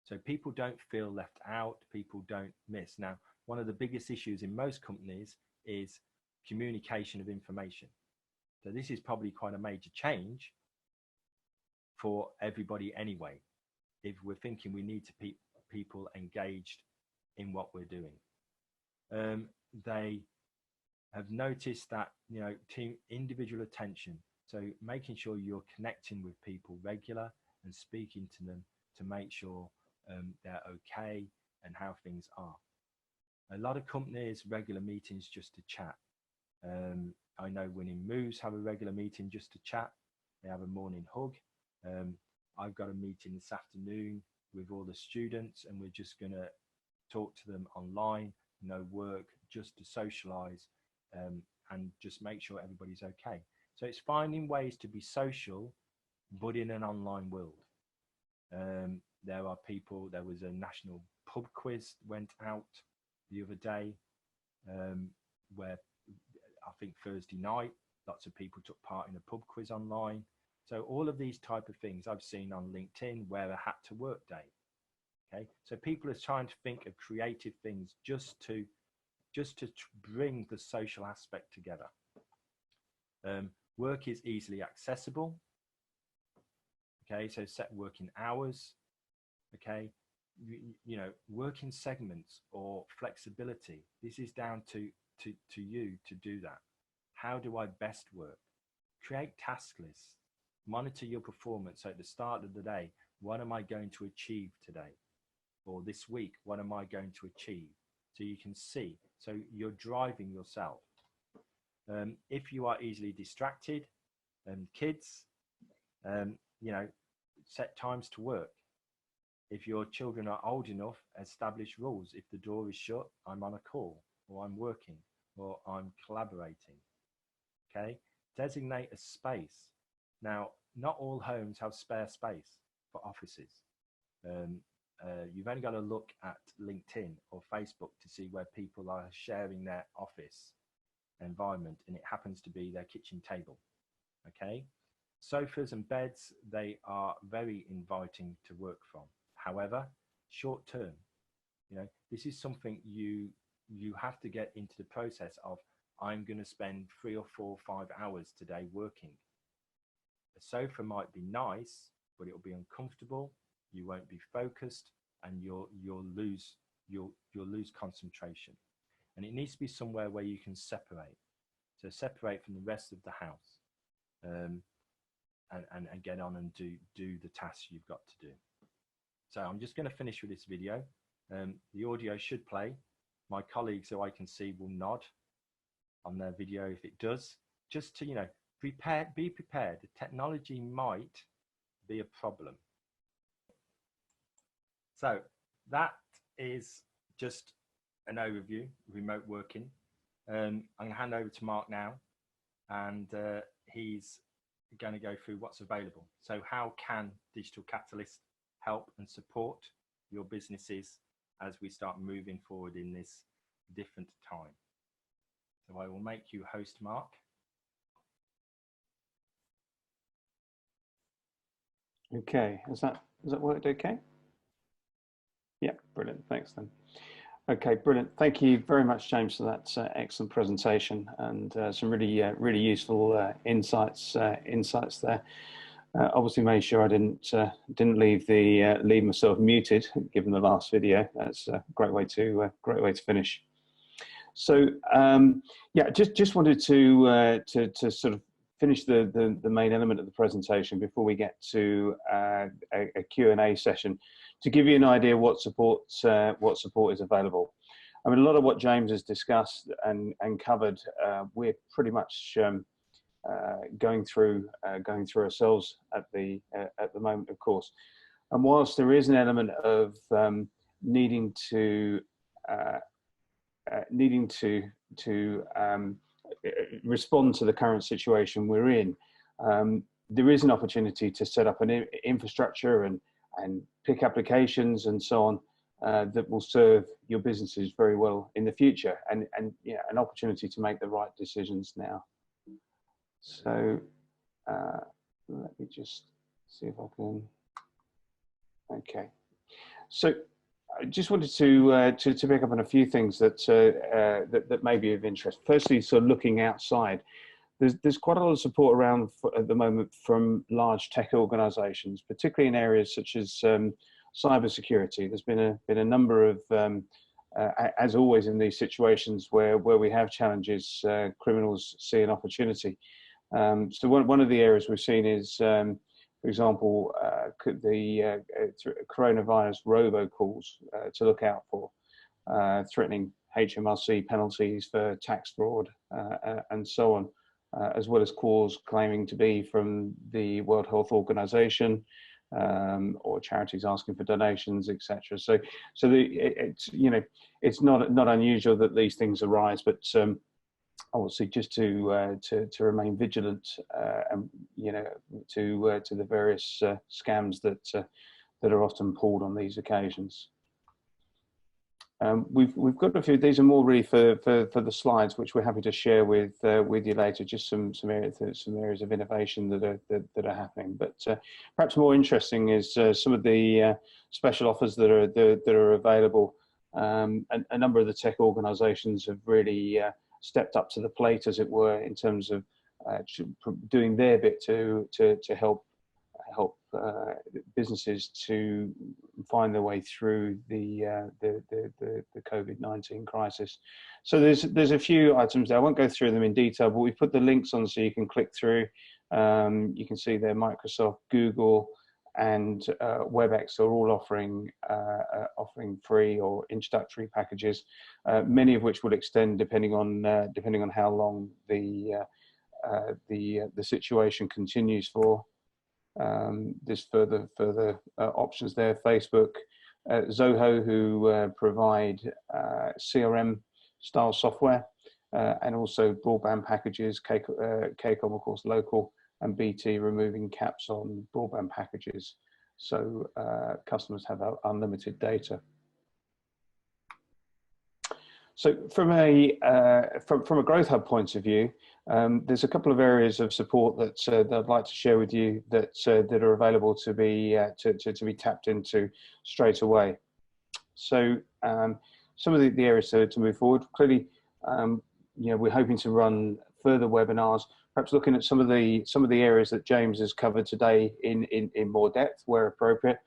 So people don't feel left out, people don't miss. Now, one of the biggest issues in most companies is communication of information. So this is probably quite a major change for everybody anyway, if we're thinking we need to keep people engaged in what we're doing. They have noticed that, you know, team individual attention. So making sure you're connecting with people regular and speaking to them to make sure they're okay and how things are. A lot of companies, regular meetings just to chat. I know Winning Moves have a regular meeting just to chat. They have a morning hug. I've got a meeting this afternoon with all the students, and we're just going to talk to them online, no work, just to socialize and just make sure everybody's okay. So it's finding ways to be social, but in an online world. There are people, there was a national pub quiz went out the other day, where I think Thursday night, lots of people took part in a pub quiz online. So all of these type of things I've seen on LinkedIn, wear a hat to work day. Okay, so people are trying to think of creative things just to bring the social aspect together. Work is easily accessible. Okay, so set working hours. Okay, you know, working segments or flexibility. This is down to you to do that. How do I best work? Create task lists. Monitor your performance. So at the start of the day, what am I going to achieve today? Or this week, what am I going to achieve? So you can see, so you're driving yourself. If you are easily distracted, kids, you know, set times to work. If your children are old enough, establish rules. If the door is shut, I'm on a call, or I'm working, or I'm collaborating. Okay, designate a space. Now, not all homes have spare space for offices. You've only got to look at LinkedIn or Facebook to see where people are sharing their office environment, and it happens to be their kitchen table. Okay, sofas and beds, they are very inviting to work from. However, short term, this is something you have to get into the process of. I'm going to spend 3 or 4 or 5 hours today working. A sofa might be nice, but it'll be uncomfortable. You won't be focused, and you'll lose concentration. And it needs to be somewhere where you can separate. So separate from the rest of the house, and get on and do the tasks you've got to do. So I'm just going to finish with this video. The audio should play. My colleagues who I can see will nod on their video if it does. Just to be prepared. The technology might be a problem. So that is just an overview of remote working. I'm going to hand over to Mark now, and he's going to go through what's available. So how can Digital Catalyst help and support your businesses as we start moving forward in this different time? So I will make you host, Mark. Okay, has that worked okay? Yeah, brilliant, thanks then. Okay, brilliant. Thank you very much, James, for that excellent presentation and some really useful insights there. Obviously, made sure I didn't leave myself muted, given the last video. That's a great way to finish. So yeah, just wanted to sort of finish the main element of the presentation before we get to a Q&A session, to give you an idea what support is available. I mean, a lot of what James has discussed and covered, we're pretty much going through ourselves at the moment, of course. And whilst there is an element of needing to respond to the current situation we're in, there is an opportunity to set up an infrastructure and pick applications and so on that will serve your businesses very well in the future, and an opportunity to make the right decisions now. So let me just see if I can. Okay, so I just wanted to pick up on a few things that that may be of interest. Firstly, sort of looking outside, there's quite a lot of support around at the moment from large tech organisations, particularly in areas such as cybersecurity. There's been a number of, as always in these situations where we have challenges, criminals see an opportunity. So one of the areas we've seen is, for example, the coronavirus robocalls to look out for, threatening HMRC penalties for tax fraud and so on, as well as calls claiming to be from the World Health Organization or charities asking for donations, etc. So it's not unusual that these things arise, but obviously just to remain vigilant and to the various scams that are often pulled on these occasions. We've got a few. These are more really for the slides, which we're happy to share with you later. Just some areas of innovation that are happening. But perhaps more interesting is some of the special offers that are available. And a number of the tech organisations have really stepped up to the plate, as it were, in terms of doing their bit to help businesses to find their way through the COVID-19 crisis. So there's a few items there. I won't go through them in detail, but we put the links on so you can click through. You can see there Microsoft, Google, and WebEx are all offering free or introductory packages, many of which will extend depending on how long the situation continues for. There's further options there. Facebook, Zoho, who provide CRM style software, and also broadband packages. Kcom, of course, local, and BT removing caps on broadband packages, so customers have unlimited data. So from a growth hub point of view, there's a couple of areas of support that I'd like to share with you that are available to be tapped into straight away. So some of the areas to move forward. Clearly, we're hoping to run further webinars, perhaps looking at some of the areas that James has covered today in more depth where appropriate.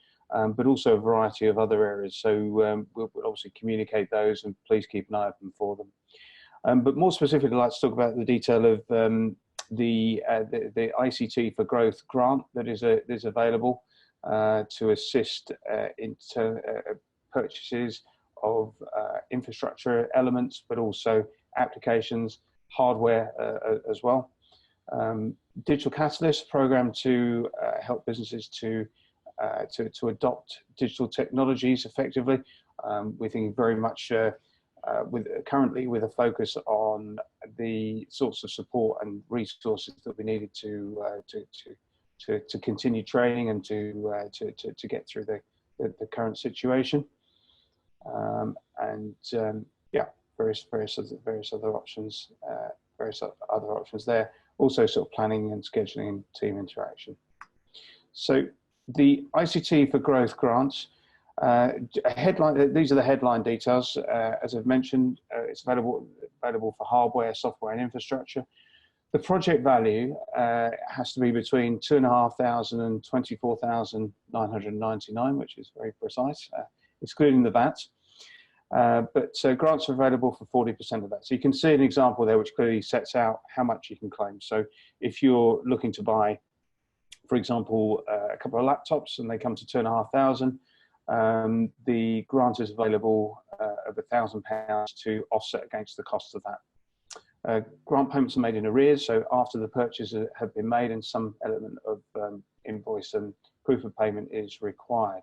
But also a variety of other areas. So we'll obviously communicate those, and please keep an eye open for them. But more specifically, I'd like to talk about the detail of the ICT for Growth grant that is available to assist into purchases of infrastructure elements, but also applications, hardware as well. Digital Catalyst program to help businesses to adopt digital technologies effectively. We're thinking very much currently with a focus on the sorts of support and resources that we needed to continue training and to get through the current situation. Yeah, various other options, there. Also, sort of planning and scheduling and team interaction. So the ICT for Growth grants, these are the headline details. As I've mentioned, it's available for hardware, software, and infrastructure. The project value has to be between 2,500 and 24,999, which is very precise, excluding the VAT. But grants are available for 40% of that. So you can see an example there which clearly sets out how much you can claim. So if you're looking to buy, for example, a couple of laptops and they come to 2,500, the grant is available of £1,000 to offset against the cost of that. Grant payments are made in arrears, so after the purchases have been made, and some element of invoice and proof of payment is required.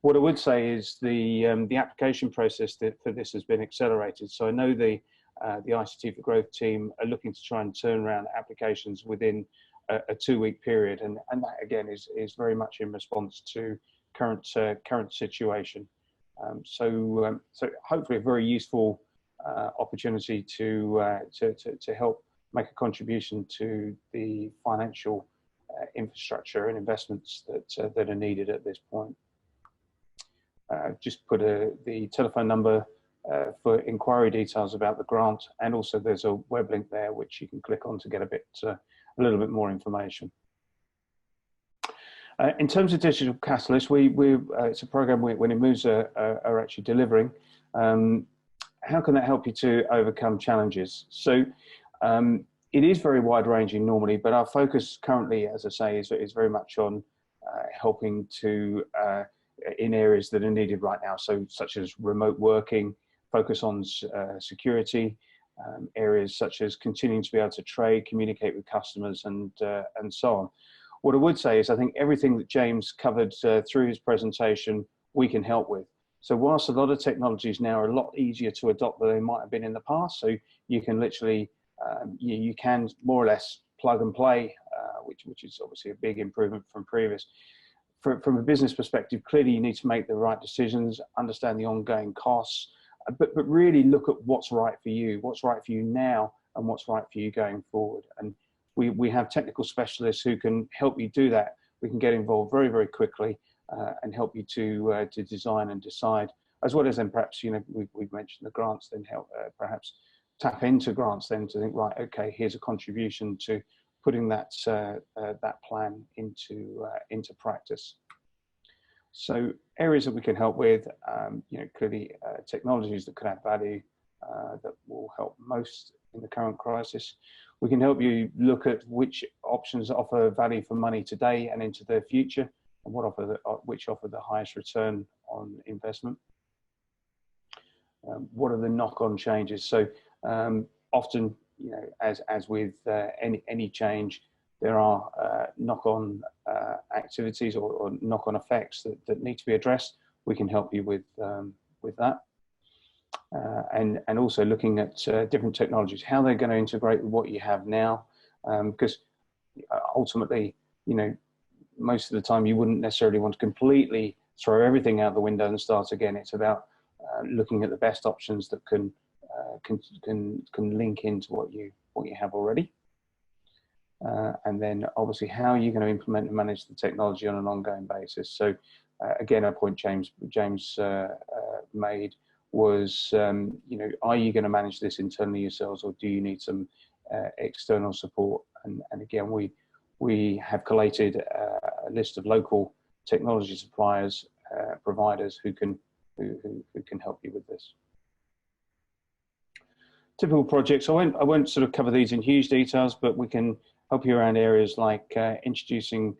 What I would say is the application process for this has been accelerated. So I know the ICT for Growth team are looking to try and turn around applications within a 2-week period, and that again is very much in response to current situation. So hopefully a very useful opportunity to help make a contribution to the financial infrastructure and investments that are needed at this point. Just put the telephone number for inquiry details about the grant, and also there's a web link there which you can click on to get a little bit more information. In terms of Digital Catalyst, it's a program when moves are actually delivering. How can that help you to overcome challenges? So it is very wide-ranging normally, but our focus currently, as I say, is very much on helping to in areas that are needed right now, so such as remote working, focus on security, areas such as continuing to be able to trade, communicate with customers, and so on. What I would say is I think everything that James covered through his presentation we can help with. So whilst a lot of technologies now are a lot easier to adopt than they might have been in the past, so you can literally you can more or less plug and play, which is obviously a big improvement from previous. From a business perspective, clearly you need to make the right decisions, understand the ongoing costs, but really look at what's right for you now, and what's right for you going forward. And we have technical specialists who can help you do that. We can get involved very, very quickly and help you to design and decide, as well as then perhaps, we've mentioned the grants, then help perhaps tap into grants then to think, right, okay, here's a contribution to putting that plan into practice. So areas that we can help with, clearly technologies that could add value that will help most in the current crisis. We can help you look at which options offer value for money today and into the future, and which offer the highest return on investment. What are the knock-on changes? So often, as with any change, there are knock-on activities or knock-on effects that need to be addressed. We can help you with that. And also looking at different technologies, how they're going to integrate with what you have now, because ultimately, most of the time you wouldn't necessarily want to completely throw everything out the window and start again. It's about looking at the best options that can link into what you have already. And then obviously how you're going to implement and manage the technology on an ongoing basis. So again, a point James made was, are you going to manage this internally yourselves, or do you need some external support? And again, we have collated a list of local technology suppliers, providers who can help you with this. Typical projects. I won't sort of cover these in huge details, but we can help you around areas like introducing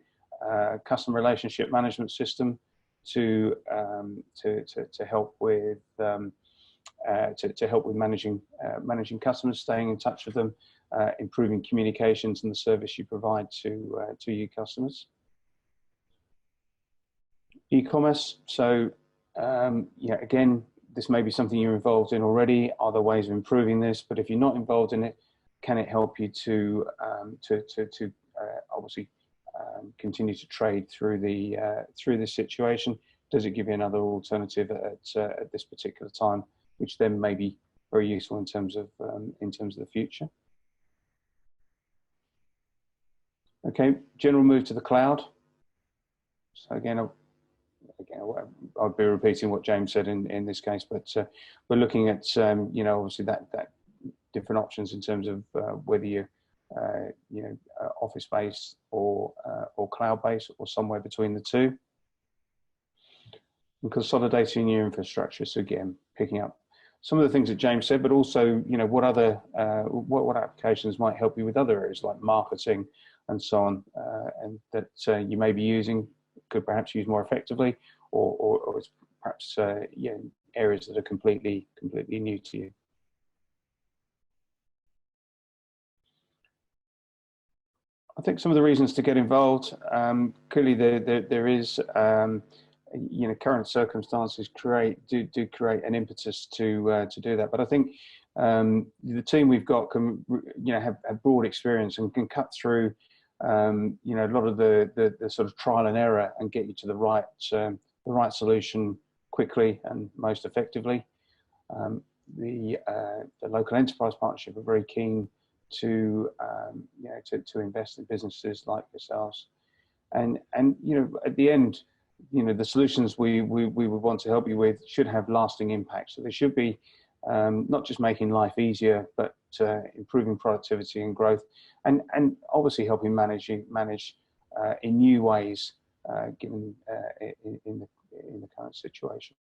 customer relationship management system to help with managing customers, staying in touch with them, improving communications and the service you provide to your customers. E-commerce. So yeah, again, this may be something you're involved in already. Are there ways of improving this? But if you're not involved in it, can it help you to obviously continue to trade through this situation? Does it give you another alternative at this particular time, which then may be very useful in terms of the future? Okay, general move to the cloud. So again, I'll be repeating what James said in this case, but we're looking at obviously that different options in terms of whether you're office based or cloud based or somewhere between the two. And consolidating your infrastructure. So again, picking up some of the things that James said, but also what other what applications might help you with other areas like marketing and so on, and that you may be using, could perhaps use more effectively, or it's perhaps areas that are completely new to you. I think some of the reasons to get involved, clearly there is current circumstances do create an impetus to do that. But I think the team we've got can have broad experience and can cut through a lot of the sort of trial and error and get you to the right solution quickly and most effectively. The local enterprise partnership are very keen to invest in businesses like yourselves, and at the end, the solutions we would want to help you with should have lasting impact. So they should be not just making life easier, but improving productivity and growth, and obviously helping manage in new ways given in the current situation.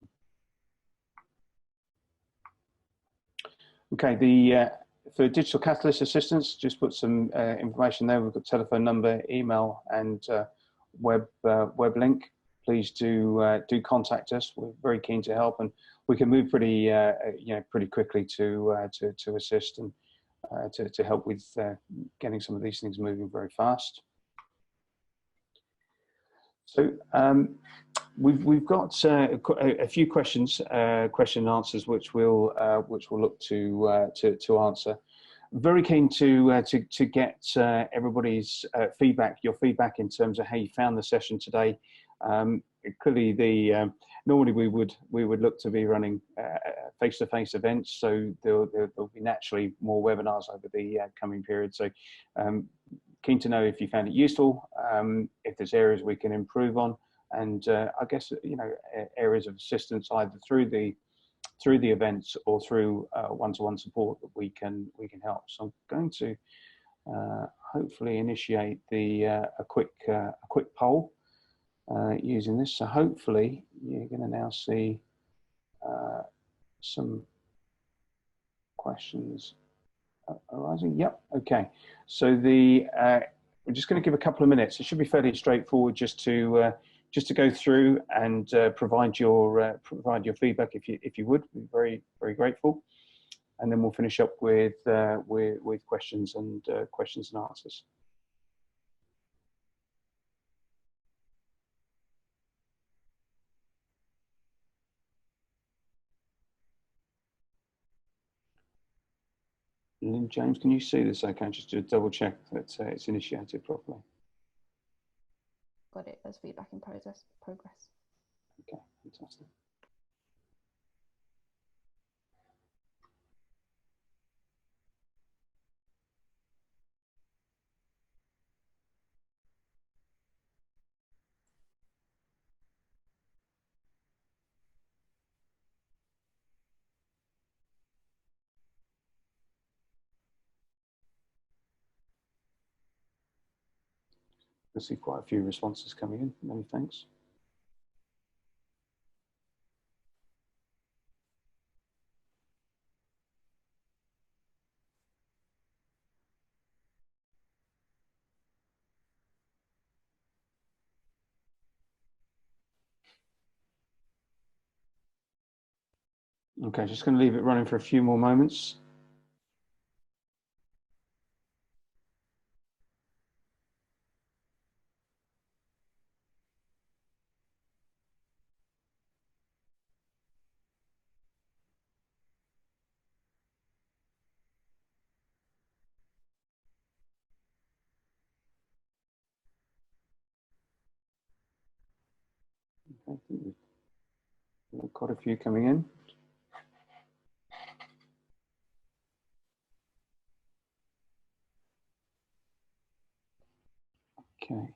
Okay, for digital catalyst assistance, just put some information there. We've got telephone number, email, and web link. Please do contact us. We're very keen to help, and we can move pretty quickly to assist and to help with getting some of these things moving very fast. So we've got a few question and answers which we'll look to answer. Very keen to get everybody's feedback, your feedback in terms of how you found the session today. Clearly, normally we would look to be running face-to-face events, so there'll be naturally more webinars over the coming period. So keen to know if you found it useful, if there's areas we can improve on, and I guess areas of assistance either through the events or through one-to-one support that we can help. So I'm going to hopefully initiate a quick poll using this. So hopefully you're going to now see some questions arising. Yep. Okay. So we're just going to give a couple of minutes. It should be fairly straightforward, just to go through and provide your feedback if you would. Be very, very grateful. And then we'll finish up with questions and answers. Lynn, James, can you see this okay? Just to double check that it's initiated properly. Got it as feedback in progress. Okay, fantastic. I see quite a few responses coming in. Many thanks. Okay, just going to leave it running for a few more moments. Okay, I think we've got quite a few coming in. Okay.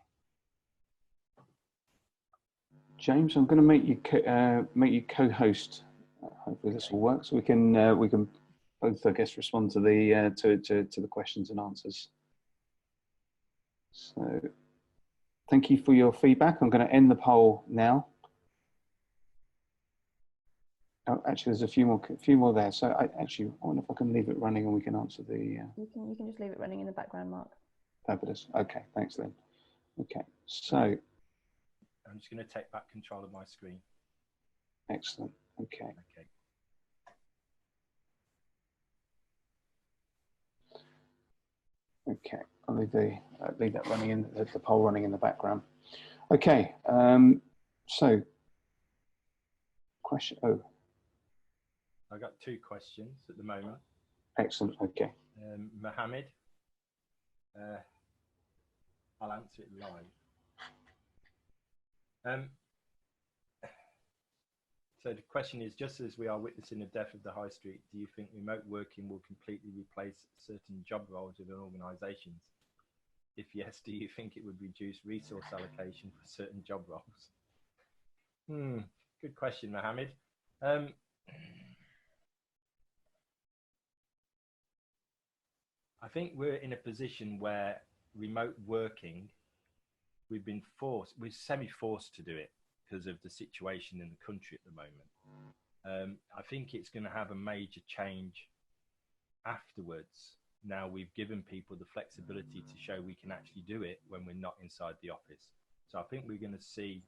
James, I'm going to make you co-host. Hopefully this will work, so we can both, I guess, respond to the to the questions and answers. So, thank you for your feedback. I'm going to end the poll now. Oh, actually, there's a few more there. So I wonder if I can leave it running and we can answer the. You can just leave it running in the background, Mark. Fabulous. Okay, thanks, Lynn. Okay, so I'm just going to take back control of my screen. Excellent. Okay. Okay. Okay, I'll leave that running in the poll running in the background. Okay. So question. Oh, I've got 2 questions at the moment. excellent. Okay. Mohammed, I'll answer it live. So the question is, just as we are witnessing the death of the high street, do you think remote working will completely replace certain job roles within organisations? If yes, do you think it would reduce resource allocation for certain job roles? Good question, Mohammed. I think we're in a position where remote working, we're semi-forced to do it because of the situation in the country at the moment. I think it's going to have a major change afterwards. Now we've given people the flexibility to show we can actually do it when we're not inside the office. So I think we're going to see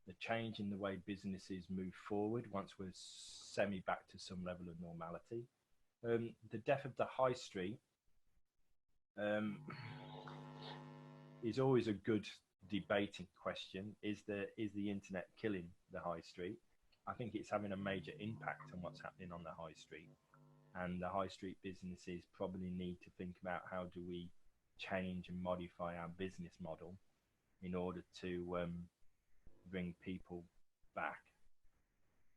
the change in the way businesses move forward once we're semi back to some level of normality. The death of the high street is always a good debating question. Is the internet killing the high street? I think it's having a major impact on what's happening on the high street, and the high street businesses probably need to think about how do we change and modify our business model in order to bring people back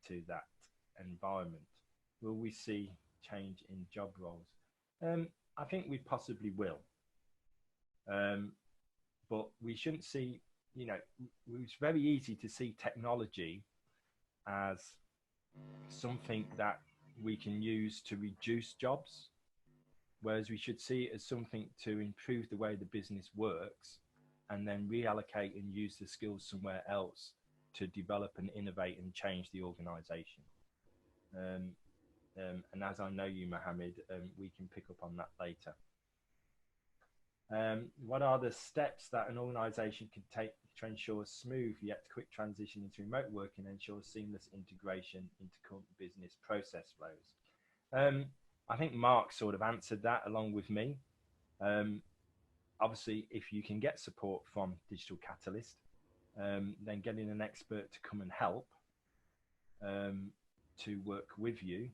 to that environment. Will we see change in job roles? I think we possibly will. But we shouldn't see, it's very easy to see technology as something that we can use to reduce jobs, whereas we should see it as something to improve the way the business works and then reallocate and use the skills somewhere else to develop and innovate and change the organization. And as I know you, Mohammed, we can pick up on that later. What are the steps that an organization can take to ensure a smooth yet quick transition into remote working and ensure seamless integration into current business process flows? I think Mark sort of answered that along with me. Obviously, if you can get support from Digital Catalyst, then getting an expert to come and help to work with you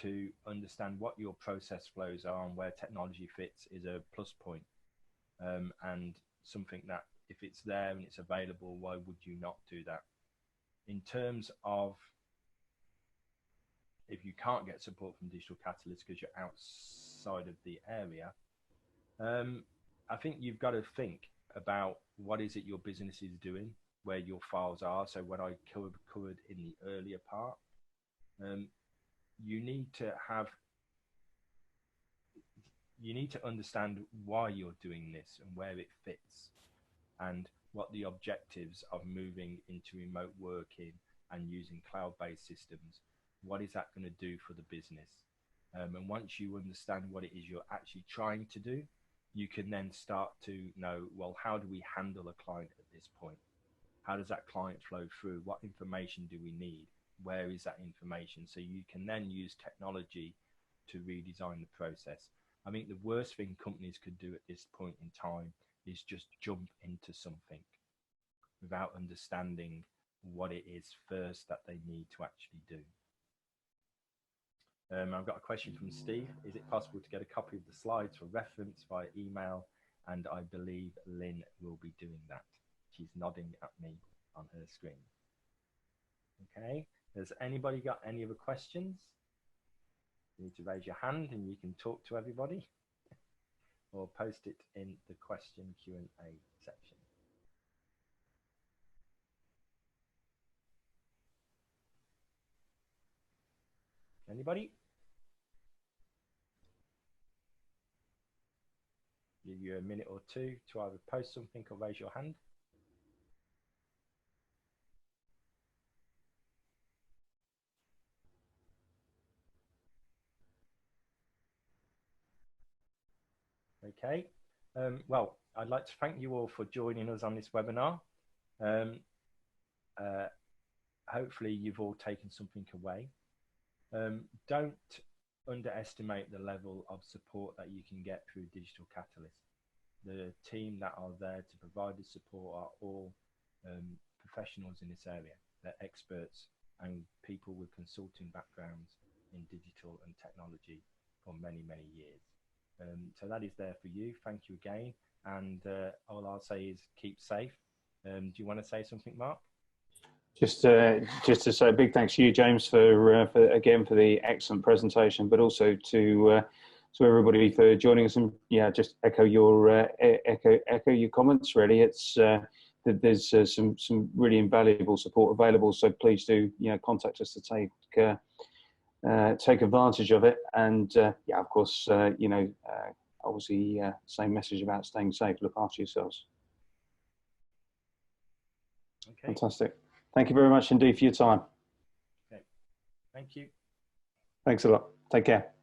to understand what your process flows are and where technology fits is a plus point, and something that if it's there and it's available, why would you not do that? In terms of if you can't get support from Digital Catalyst because you're outside of the area, I think you've got to think about what is it your business is doing, where your files are. So what I covered in the earlier part, you need to understand why you're doing this and where it fits, and what the objectives of moving into remote working and using cloud-based systems, what is that going to do for the business? And once you understand what it is you're actually trying to do, you can then start to know, well, how do we handle a client at this point? How does that client flow through? What information do we need? Where is that information? So you can then use technology to redesign the process. I think the worst thing companies could do at this point in time is just jump into something without understanding what it is first that they need to actually do. I've got a question from Steve. Is it possible to get a copy of the slides for reference via email? And I believe Lynn will be doing that. She's nodding at me on her screen. Okay, has anybody got any other questions? You need to raise your hand and you can talk to everybody, or post it in the question Q&A section. Anybody? Give you a minute or two to either post something or raise your hand. Okay, well, I'd like to thank you all for joining us on this webinar. Hopefully you've all taken something away. Don't underestimate the level of support that you can get through Digital Catalyst. The team that are there to provide the support are all professionals in this area. They're experts and people with consulting backgrounds in digital and technology for many, many years. So that is there for you. Thank you again. And all I'll say is keep safe. Do you want to say something, Mark? Just to say a big thanks to you, James, for the excellent presentation, but also to everybody for joining us, and yeah, just echo your comments. Really, it's there's some really invaluable support available. So please do contact us to take advantage of it. And yeah, of course, obviously, same message about staying safe. Look after yourselves. Okay. Fantastic. Thank you very much indeed for your time. Okay. Thank you. Thanks a lot. Take care.